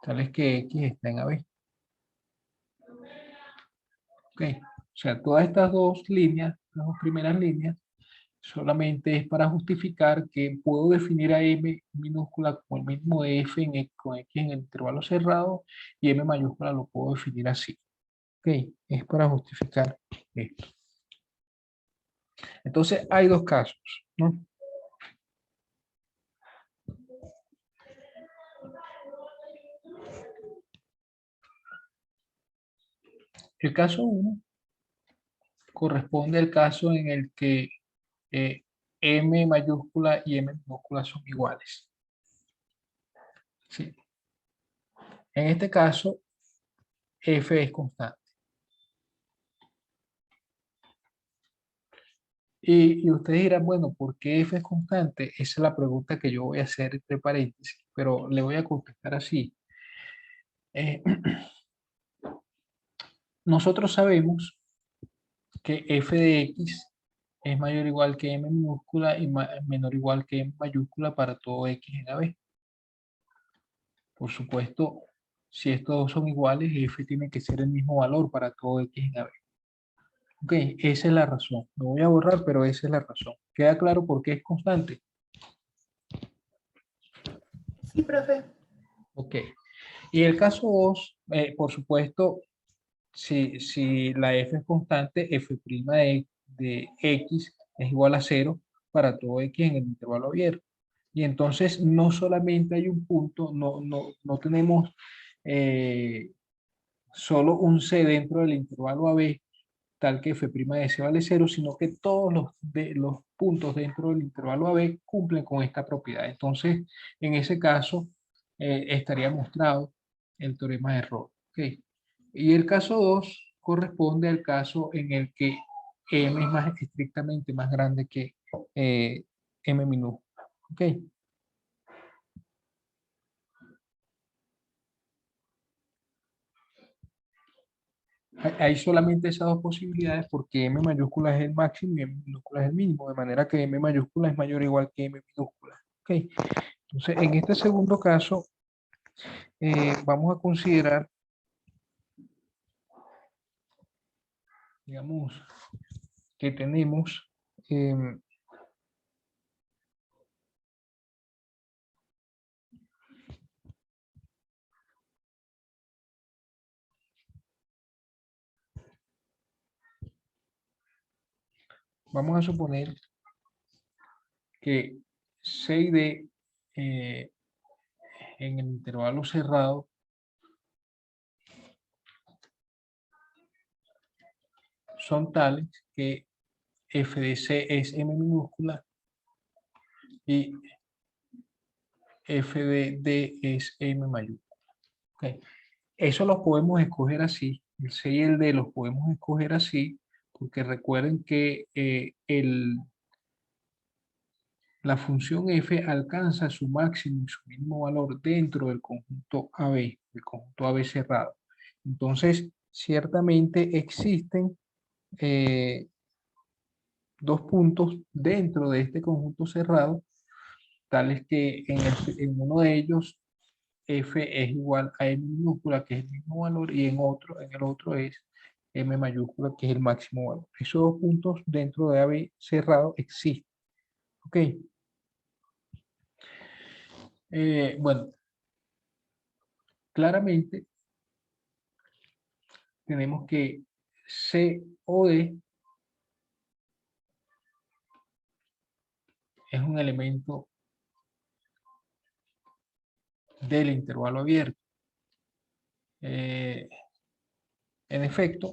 tales que x está en AB. Ok, o sea, todas estas dos líneas, las dos primeras líneas, solamente es para justificar que puedo definir a M minúscula como el mínimo de F con X en el intervalo cerrado y M mayúscula lo puedo definir así. Ok, es para justificar esto. Entonces hay dos casos, ¿no? El caso 1 corresponde al caso en el que M mayúscula y M minúscula son iguales. ¿Sí? En este caso, F es constante. Y ustedes dirán, bueno, ¿por qué F es constante? Esa es la pregunta que yo voy a hacer entre paréntesis, pero le voy a contestar así. Eh, nosotros sabemos que F de X es mayor o igual que M minúscula y menor o igual que M mayúscula para todo X en AB. Por supuesto, si estos dos son iguales, F tiene que ser el mismo valor para todo X en AB. Ok, esa es la razón. Lo voy a borrar, pero esa es la razón. ¿Queda claro por qué es constante? Sí, profe. Ok. Y el caso 2, por supuesto, si la f es constante, f' de x es igual a 0 para todo x en el intervalo abierto. Y entonces no solamente hay un punto, no tenemos solo un c dentro del intervalo AB, tal que f' de s vale 0, sino que todos los puntos dentro del intervalo AB cumplen con esta propiedad. Entonces, en ese caso, estaría mostrado el teorema de Rolle. ¿Okay? Y el caso 2 corresponde al caso en el que M es más estrictamente más grande que M minúscula. ¿Ok? Hay solamente esas dos posibilidades porque M mayúscula es el máximo y M minúscula es el mínimo, de manera que M mayúscula es mayor o igual que M minúscula. ¿Ok? Entonces, en este segundo caso, vamos a considerar, digamos, que tenemos vamos a suponer que C y D en el intervalo cerrado son tales que f de C es M minúscula y f de D es M mayúscula. Okay. Eso los podemos escoger así, el C y el D los podemos escoger así, porque recuerden que la función f alcanza su máximo y su mínimo valor dentro del conjunto AB, el conjunto AB cerrado. Entonces, ciertamente existen dos puntos dentro de este conjunto cerrado, tales que en uno de ellos f es igual a m minúscula, que es el mismo valor, y en el otro es m mayúscula, que es el máximo valor. Esos dos puntos dentro de AB cerrado existen. ¿Ok? Bueno, claramente tenemos que C o D es un elemento del intervalo abierto. En efecto,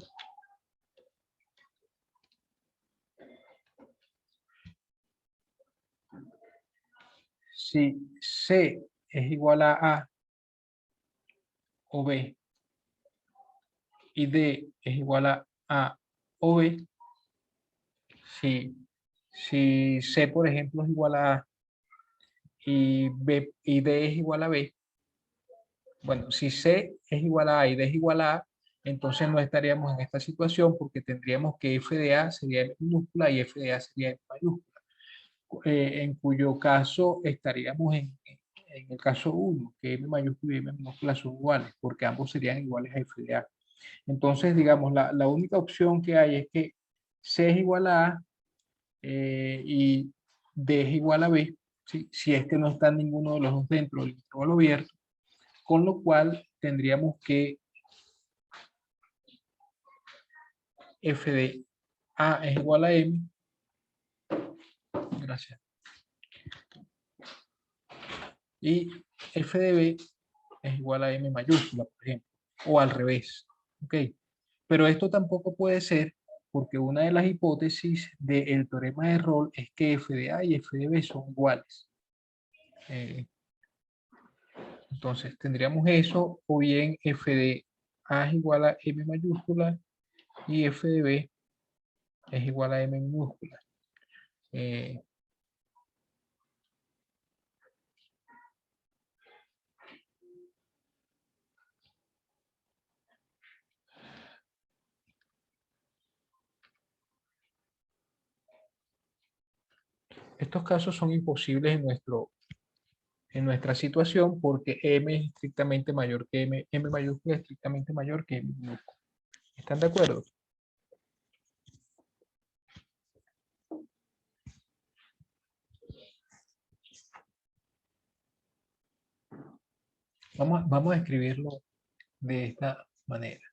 si C es igual a A o B y D es igual a A o B, si C, por ejemplo, es igual a A y D es igual a B, bueno, si C es igual a A y D es igual a A, Entonces no estaríamos en esta situación porque tendríamos que f de A sería M minúscula y f de A sería M mayúscula, en cuyo caso estaríamos en el caso 1, que M mayúscula y M minúscula son iguales, porque ambos serían iguales a f de A. Entonces, digamos, la única opción que hay es que C es igual a A y D es igual a B, ¿sí? Si es que no está ninguno de los dos dentro del intervalo abierto, con lo cual tendríamos que f de A es igual a M, gracias, y f de B es igual a M mayúscula, por ejemplo, o al revés, ¿ok? Pero esto tampoco puede ser porque una de las hipótesis del teorema de Rolle es que f de A y f de B son iguales. Entonces tendríamos eso, o bien f de A es igual a M mayúscula y f de B es igual a M minúscula. Estos casos son imposibles en nuestra situación porque M es estrictamente mayor que M mayúscula es estrictamente mayor que M minúscula. ¿Están de acuerdo? Vamos a escribirlo de esta manera.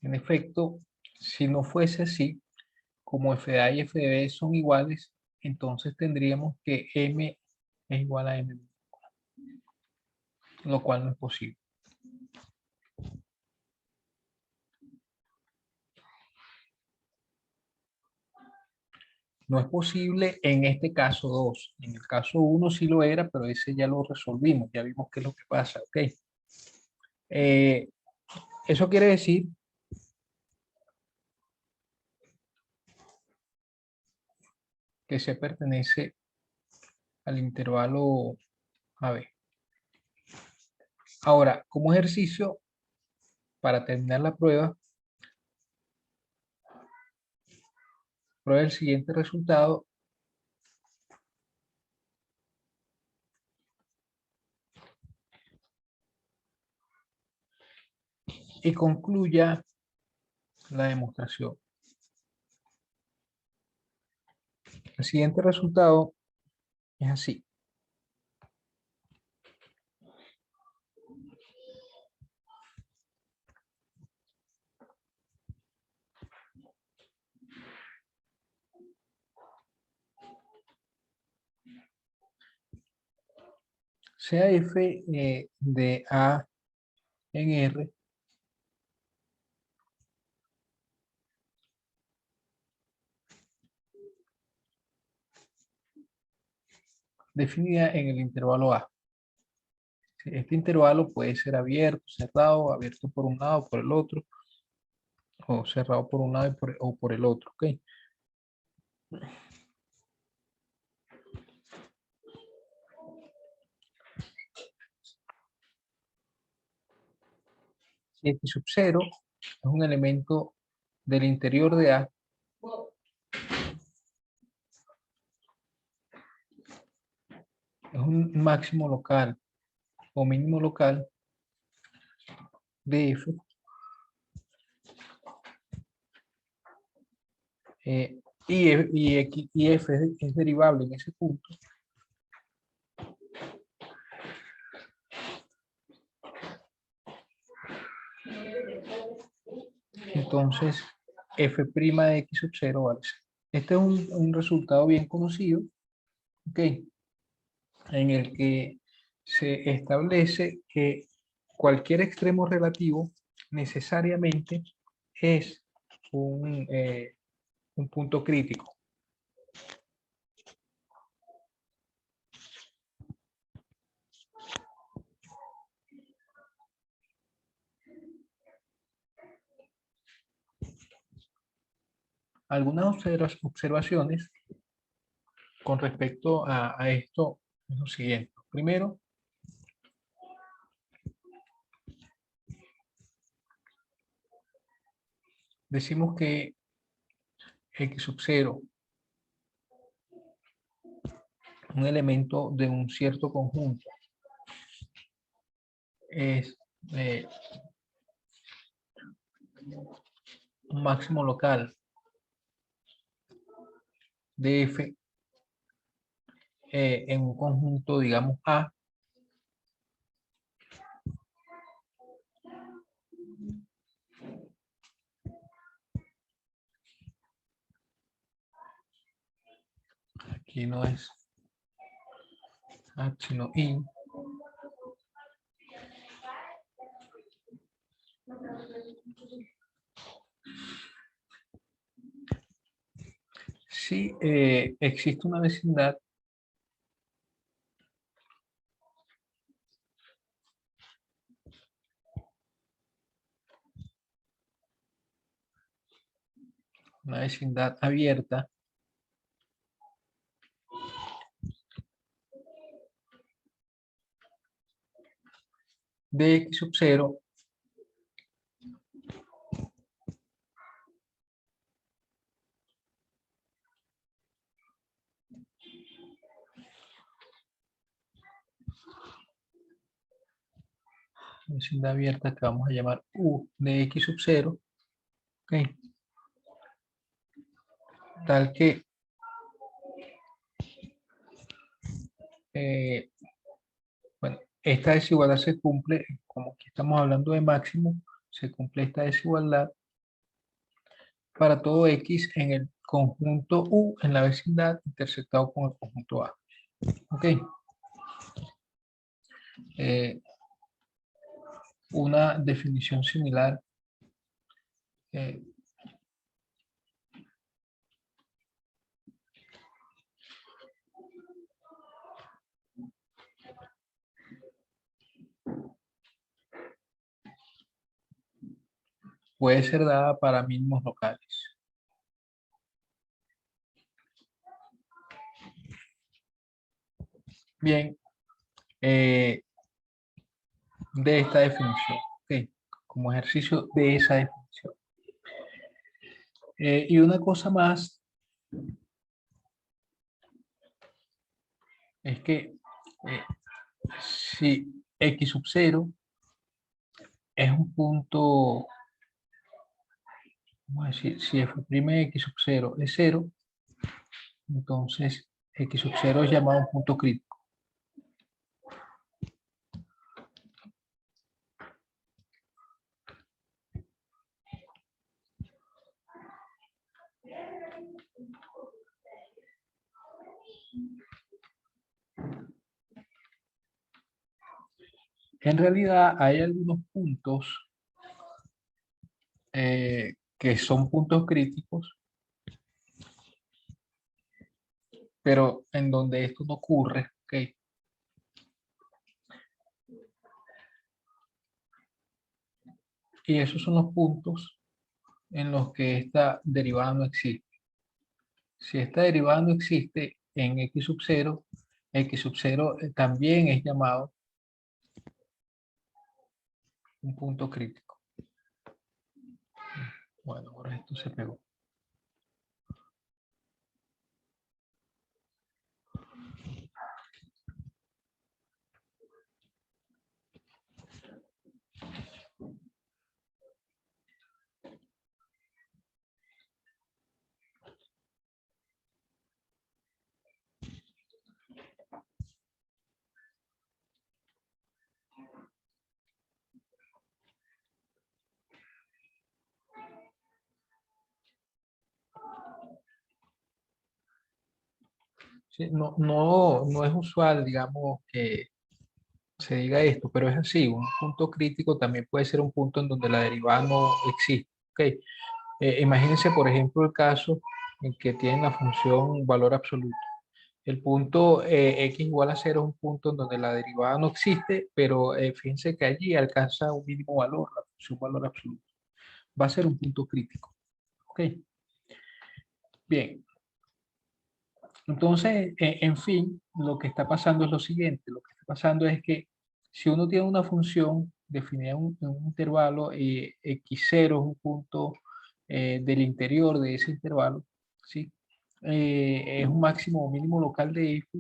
En efecto, si no fuese así, como f de A y f de B son iguales, entonces tendríamos que M es igual a M, lo cual no es posible. No es posible en este caso 2. En el caso 1 sí lo era, pero ese ya lo resolvimos. Ya vimos qué es lo que pasa. ¿Ok? Eso quiere decir que se pertenece al intervalo AB. Ahora, como ejercicio, para terminar la prueba, prueba el siguiente resultado. Y concluya la demostración. El siguiente resultado es así. Sea f de A en R definida en el intervalo A. Este intervalo puede ser abierto, cerrado, abierto por un lado, por el otro, o cerrado por un lado o por el otro. ¿Ok? Si X sub 0 es un elemento del interior de A, es un máximo local o mínimo local de F, y F es derivable en ese punto, entonces f' de x sub 0 vale 0. Este es un resultado bien conocido, ¿ok? En el que se establece que cualquier extremo relativo necesariamente es un punto crítico. Algunas observaciones con respecto a esto es lo siguiente. Primero, decimos que X sub 0, un elemento de un cierto conjunto, es un máximo local de F en un conjunto, digamos, A, aquí no es A, sino I, si existe una vecindad abierta de X sub 0 vecindad abierta que vamos a llamar U de X sub 0, ¿ok? Tal que bueno, esta desigualdad se cumple, como aquí estamos hablando de máximo, se cumple esta desigualdad para todo X en el conjunto U en la vecindad intersectado con el conjunto A. ¿Ok? Una definición similar puede ser dada para mínimos locales. Bien, de esta definición, ¿ok? Como ejercicio de esa definición. Y una cosa más es que si X sub 0 es un punto, vamos a decir, si f' de X sub 0 es 0, entonces X sub 0 es llamado un punto crítico. En realidad hay algunos puntos que son puntos críticos, pero en donde esto no ocurre, ¿ok? Y esos son los puntos en los que esta derivada no existe. Si esta derivada no existe en X sub 0, X sub 0 también es llamado un punto crítico. Bueno, ahora esto se pegó. Sí, no es usual, digamos, que se diga esto, pero es así. Un punto crítico también puede ser un punto en donde la derivada no existe. ¿Ok? Imagínense, por ejemplo, el caso en que tienen la función valor absoluto. El punto x igual a 0 es un punto en donde la derivada no existe, pero fíjense que allí alcanza un mínimo valor, la función valor absoluto. Va a ser un punto crítico. ¿Ok? Bien. Entonces, en fin, lo que está pasando es lo siguiente. Lo que está pasando es que si uno tiene una función definida en un intervalo, x0 es un punto del interior de ese intervalo, ¿sí? Es un máximo o mínimo local de f,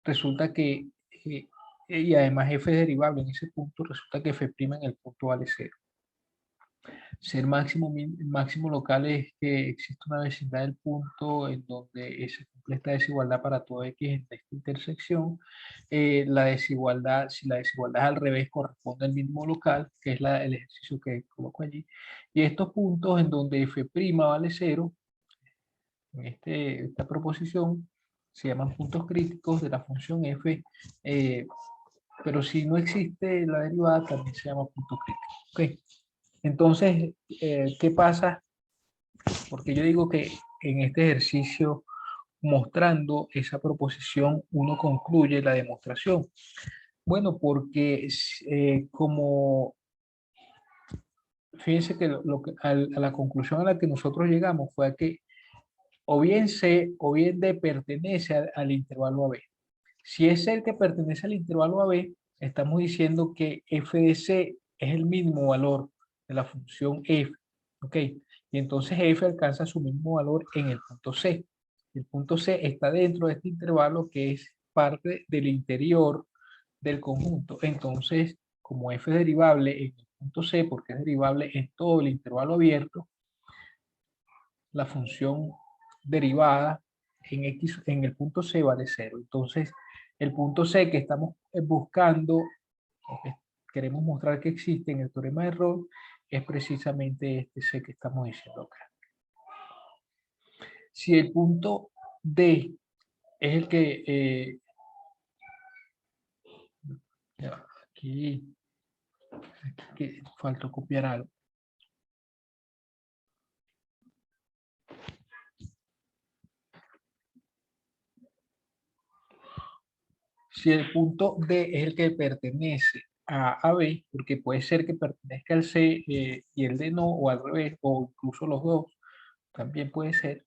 resulta que, y además f es derivable en ese punto, resulta que f' en el punto vale 0. Ser máximo, máximo local es que existe una vecindad del punto en donde se cumple esta desigualdad para todo x en esta intersección. La desigualdad, si la desigualdad es al revés, corresponde al mínimo local, que es el ejercicio que coloco allí. Y estos puntos en donde f' vale 0, en esta proposición, se llaman puntos críticos de la función f, pero si no existe la derivada, también se llama punto crítico. ¿Okay? Entonces, ¿qué pasa? Porque yo digo que en este ejercicio, mostrando esa proposición, uno concluye la demostración. Bueno, porque como, fíjense que, a la conclusión a la que nosotros llegamos fue a que o bien C o bien D pertenece al intervalo AB. Si es el que pertenece al intervalo AB, estamos diciendo que f de C es el mismo valor de la función f, ¿ok? Y entonces f alcanza su mismo valor en el punto C. El punto C está dentro de este intervalo que es parte del interior del conjunto. Entonces, como f es derivable en el punto C, porque es derivable en todo el intervalo abierto, la función derivada en el punto C vale 0. Entonces, el punto C que estamos buscando, o que queremos mostrar que existe en el teorema de Rolle, es precisamente este C que estamos diciendo acá. Si el punto D es el que, aquí faltó copiar algo. Si el punto D es el que pertenece a B, porque puede ser que pertenezca al C y el D no, o al revés, o incluso los dos, también puede ser.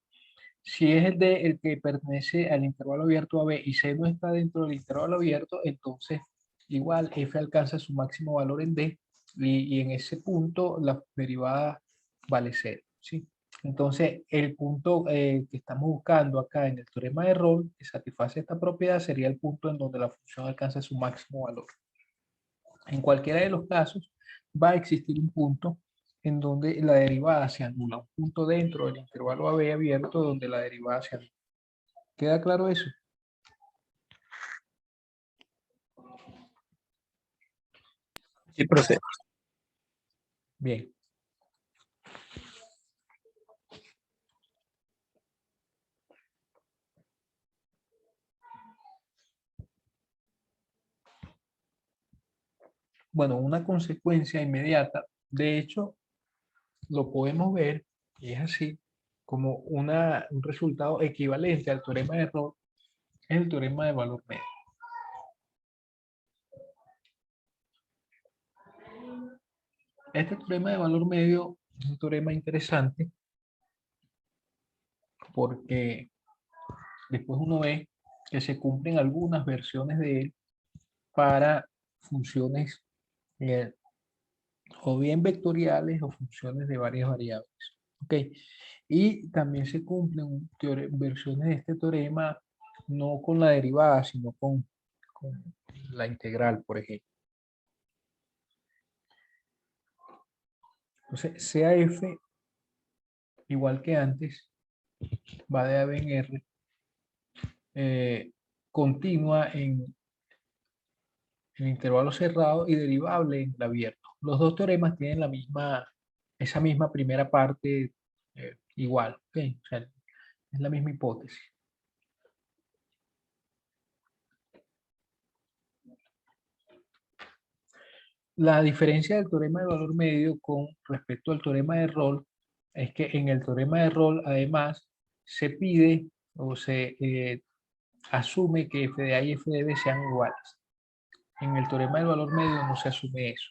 Si es el D el que pertenece al intervalo abierto AB y C no está dentro del intervalo abierto, entonces igual F alcanza su máximo valor en D y en ese punto la derivada vale 0, ¿sí? Entonces, el punto que estamos buscando acá en el teorema de Rolle, que satisface esta propiedad, sería el punto en donde la función alcanza su máximo valor. En cualquiera de los casos, va a existir un punto en donde la derivada se anula, un punto dentro del intervalo AB abierto donde la derivada se anula. ¿Queda claro eso? Sí, profe. Bien. Bueno, una consecuencia inmediata, de hecho, lo podemos ver, y es así, como un resultado equivalente al teorema de Rolle, es el teorema de valor medio. Este teorema de valor medio es un teorema interesante porque después uno ve que se cumplen algunas versiones de él para funciones o bien vectoriales o funciones de varias variables. ¿Ok? Y también se cumplen versiones de este teorema no con la derivada, sino con la integral, por ejemplo. Entonces, sea f igual que antes, va de AB en R, continua en intervalo cerrado y derivable en el abierto. Los dos teoremas tienen esa misma primera parte igual. ¿Okay? O sea, es la misma hipótesis. La diferencia del teorema de valor medio con respecto al teorema de Rolle es que en el teorema de Rolle además se pide o se asume que f de A y f de B sean iguales. En el teorema del valor medio no se asume eso.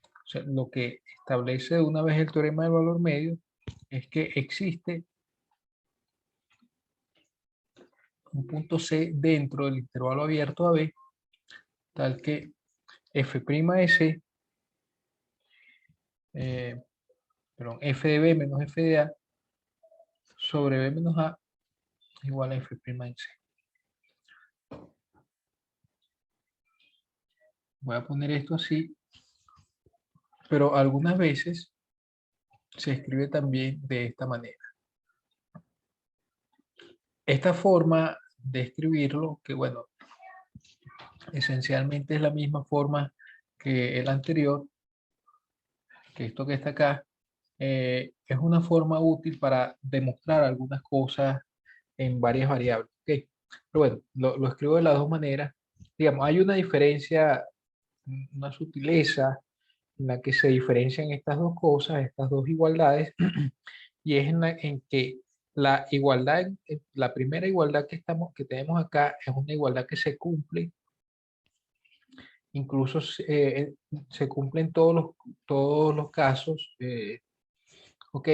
O sea, lo que establece de una vez el teorema del valor medio es que existe un punto C dentro del intervalo abierto AB, tal que F'S, F de B menos F de A sobre B menos A igual a F' en C. Voy a poner esto así, pero algunas veces se escribe también de esta manera. Esta forma de escribirlo, que bueno, esencialmente es la misma forma que el anterior, que esto que está acá, es una forma útil para demostrar algunas cosas en varias variables. ¿Okay? Pero bueno, lo escribo de las dos maneras. Digamos, hay una diferencia, una sutileza en la que se diferencian estas dos cosas, estas dos igualdades, y es en que la igualdad, la primera igualdad que tenemos acá es una igualdad que se cumple, incluso se cumplen todos los casos, ok,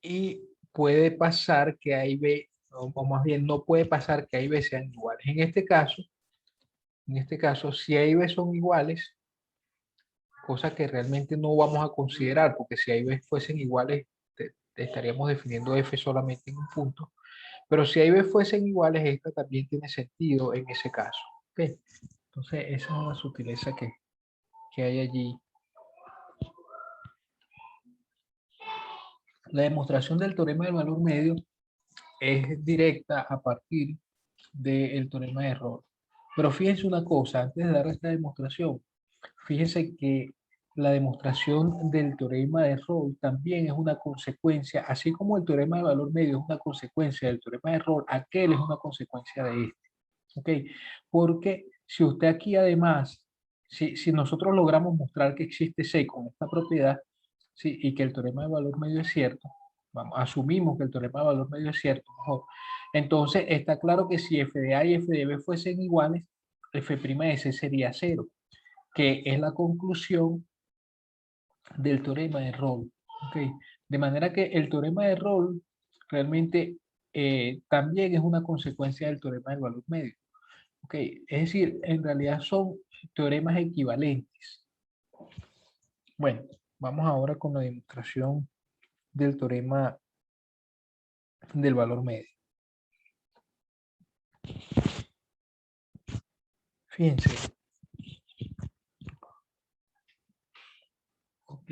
y puede pasar que A y B, o más bien no puede pasar que A y B sean iguales. En este caso, si A y B son iguales, cosa que realmente no vamos a considerar, porque si A y B fuesen iguales, estaríamos definiendo F solamente en un punto, pero si A y B fuesen iguales, esta también tiene sentido en ese caso. ¿Okay? Entonces, esa es una sutileza que hay allí. La demostración del teorema del valor medio es directa a partir del teorema de error. Pero fíjense una cosa, antes de dar esta demostración, fíjense que la demostración del teorema de error también es una consecuencia, así como el teorema de valor medio es una consecuencia del teorema de error, aquel es una consecuencia de este. ¿Ok? Porque si usted aquí además, si nosotros logramos mostrar que existe C con esta propiedad, ¿sí? Y que el teorema de valor medio es cierto, vamos, asumimos que el teorema de valor medio es cierto, mejor. Entonces está claro que si f de A y f de B fuesen iguales, f' de S sería 0, que es la conclusión del teorema de Rolle. ¿Okay? De manera que el teorema de Rolle realmente también es una consecuencia del teorema del valor medio. ¿Okay? Es decir, en realidad son teoremas equivalentes. Bueno, vamos ahora con la demostración del teorema del valor medio. Fíjense. Ok.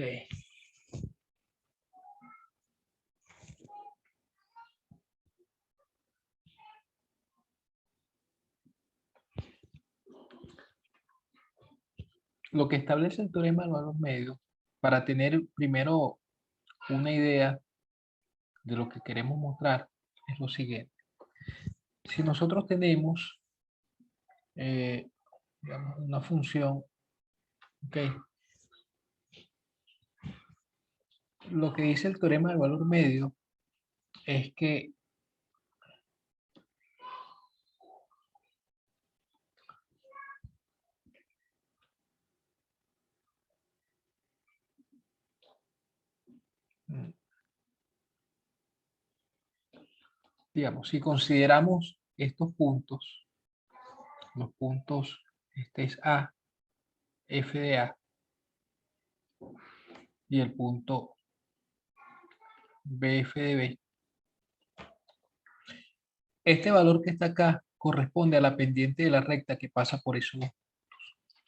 Lo que establece el teorema del valor medio, para tener primero una idea de lo que queremos mostrar, es lo siguiente. Si nosotros tenemos digamos, una función, okay, lo que dice el teorema del valor medio es que digamos, si consideramos estos puntos, los puntos, este es A, F de A, y el punto BF de B, este valor que está acá corresponde a la pendiente de la recta que pasa por esos dos.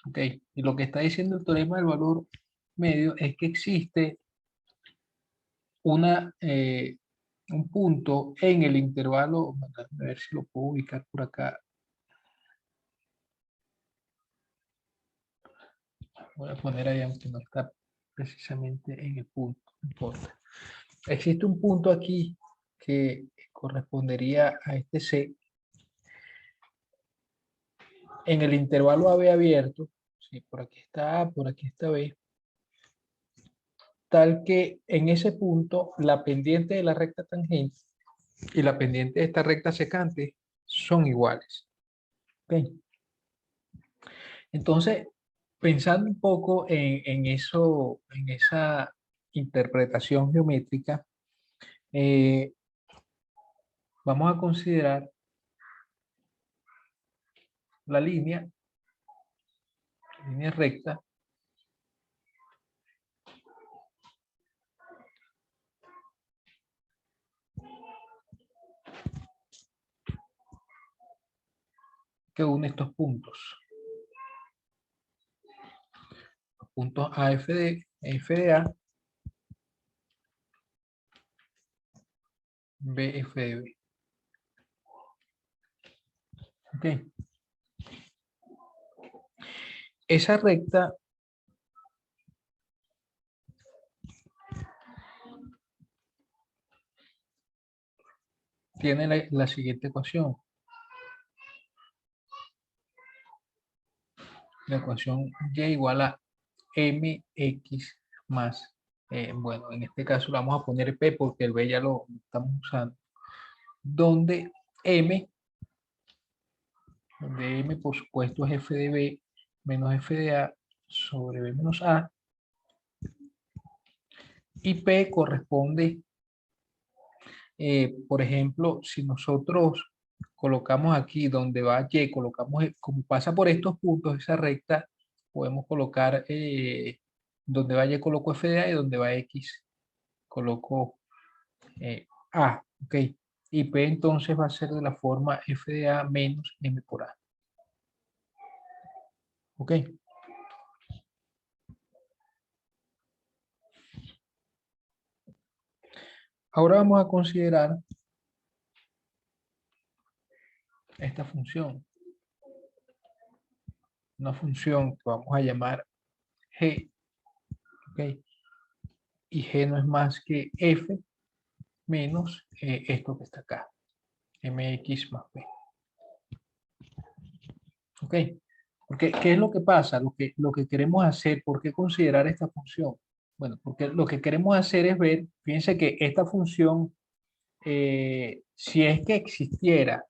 ¿Ok? Y lo que está diciendo el teorema del valor medio es que existe un punto en el intervalo, a ver si lo puedo ubicar por acá. Voy a poner ahí aunque no está precisamente en el punto, no importa. Existe un punto aquí que correspondería a este C en el intervalo AB abierto, ¿sí? Por aquí está A, por aquí está B, tal que en ese punto la pendiente de la recta tangente y la pendiente de esta recta secante son iguales. ¿Okay? Entonces, pensando un poco en eso, en esa interpretación geométrica, vamos a considerar la línea recta que une estos puntos. Los puntos AFD, FDA, BFDB. Ok. Esa recta tiene la siguiente ecuación. La ecuación y igual a mx más, bueno, en este caso le vamos a poner p porque el b ya lo estamos usando, donde m por supuesto es f de b menos f de a sobre b menos a, y p corresponde, por ejemplo, si nosotros colocamos aquí donde va y, colocamos, como pasa por estos puntos, esa recta, podemos colocar donde va y coloco f de a y donde va x coloco a, ok. Y p entonces va a ser de la forma f de a menos m por a. Ok. Ahora vamos a considerar esta función. Una función que vamos a llamar g, ok. Y g no es más que f menos esto que está acá, mx más b. Ok. Porque, ¿qué es lo que pasa? Lo que queremos hacer, ¿por qué considerar esta función? Bueno, porque lo que queremos hacer es ver, fíjense que esta función, si es que existiera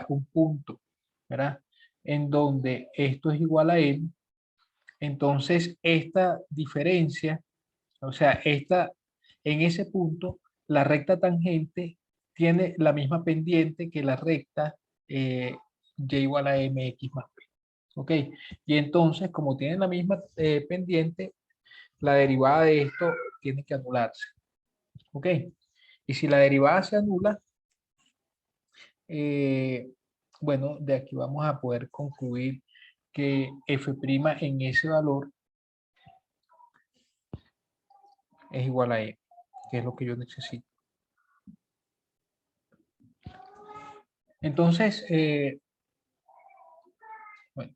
un punto, ¿verdad? En donde esto es igual a m, entonces esta diferencia, o sea, en ese punto, la recta tangente tiene la misma pendiente que la recta y igual a mx más b. ¿Ok? Y entonces, como tienen la misma pendiente, la derivada de esto tiene que anularse. ¿Ok? Y si la derivada se anula, eh, bueno, de aquí vamos a poder concluir que f' en ese valor es igual a e, que es lo que yo necesito. Entonces, bueno,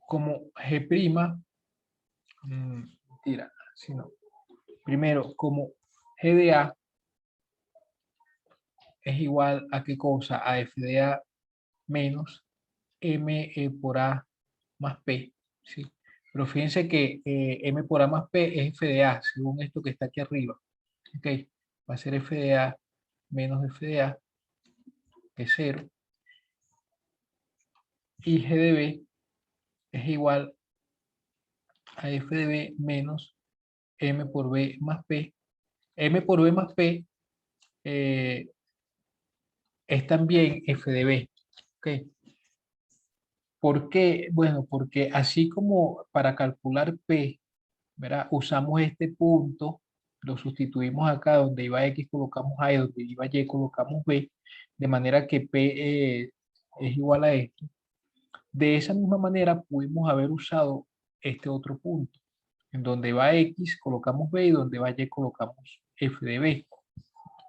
como g', mentira, sino, primero, como g de a es igual a qué cosa, a f de a menos m por a más p, ¿sí? Pero fíjense que m por a más p es f de a, según esto que está aquí arriba. Ok, va a ser f de a menos f de a, que es 0. Y g de b es igual a f de b menos m por b más p. M por b más p es también f de b. ¿Ok? ¿Por qué? Bueno, porque así como para calcular p, ¿verdad? Usamos este punto, lo sustituimos acá, donde iba x colocamos a y donde iba y colocamos b, de manera que p es igual a esto. De esa misma manera pudimos haber usado este otro punto, en donde va x colocamos b y donde va y colocamos f de b.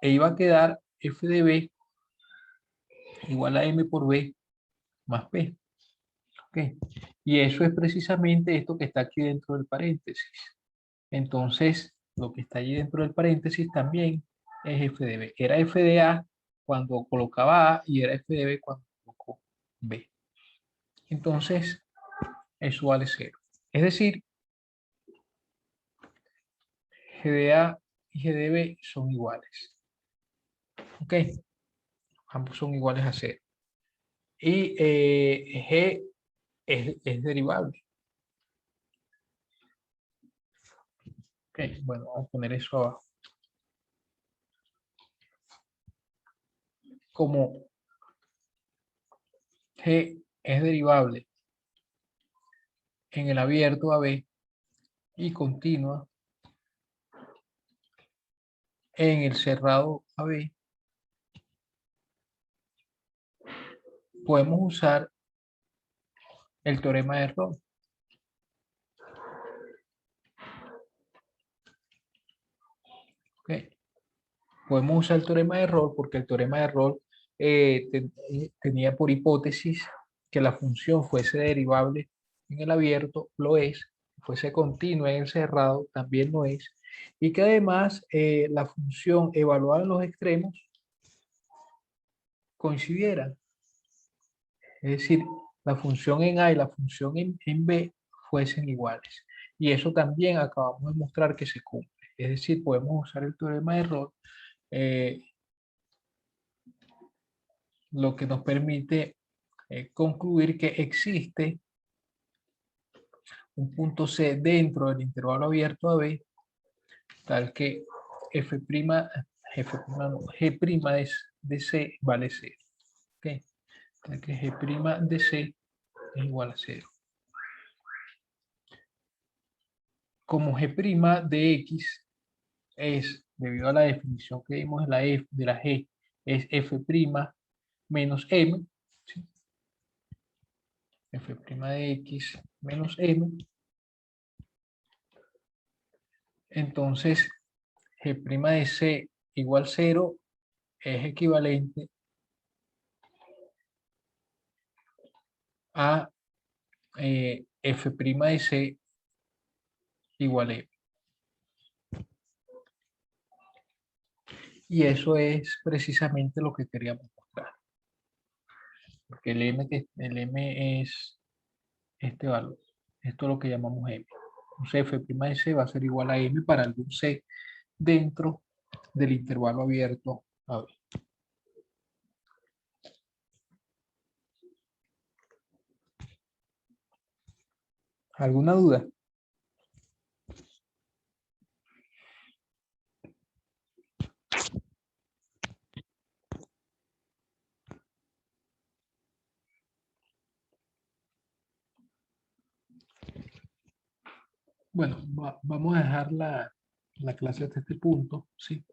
E iba a quedar f de b igual a m por b más p. ¿Ok? Y eso es precisamente esto que está aquí dentro del paréntesis. Entonces, lo que está allí dentro del paréntesis también es f de b. Era f de a cuando colocaba a y era f de b cuando colocó b. Entonces, eso vale 0. Es decir, g de a y g de b son iguales. ¿Ok? Ambos son iguales a 0. Y g es derivable. Ok, bueno, vamos a poner eso abajo. Como g es derivable en el abierto AB y continua en el cerrado AB, podemos usar el teorema de Rolle. ¿Okay? Podemos usar el teorema de Rolle porque el teorema de Rolle tenía por hipótesis que la función fuese derivable en el abierto, lo es, fuese continua en el cerrado, también lo es, y que además la función evaluada en los extremos coincidieran. Es decir, la función en A y la función en B fuesen iguales. Y eso también acabamos de mostrar que se cumple. Es decir, podemos usar el teorema de Rolle, lo que nos permite concluir que existe un punto C dentro del intervalo abierto AB, tal que G' de C vale 0. ¿Okay? Tal que G' de C es igual a 0. Como G' de X es, debido a la definición que dimos de la G, es F' menos M, ¿sí? F' de X menos M, entonces G' de C igual 0 es equivalente a F' de C igual a M. Y eso es precisamente lo que queríamos mostrar. Porque el M es este valor. Esto es lo que llamamos M. Entonces F' de C va a ser igual a M para algún C dentro del intervalo abierto AB. ¿Alguna duda? Bueno, vamos a dejar la clase hasta este punto, ¿sí?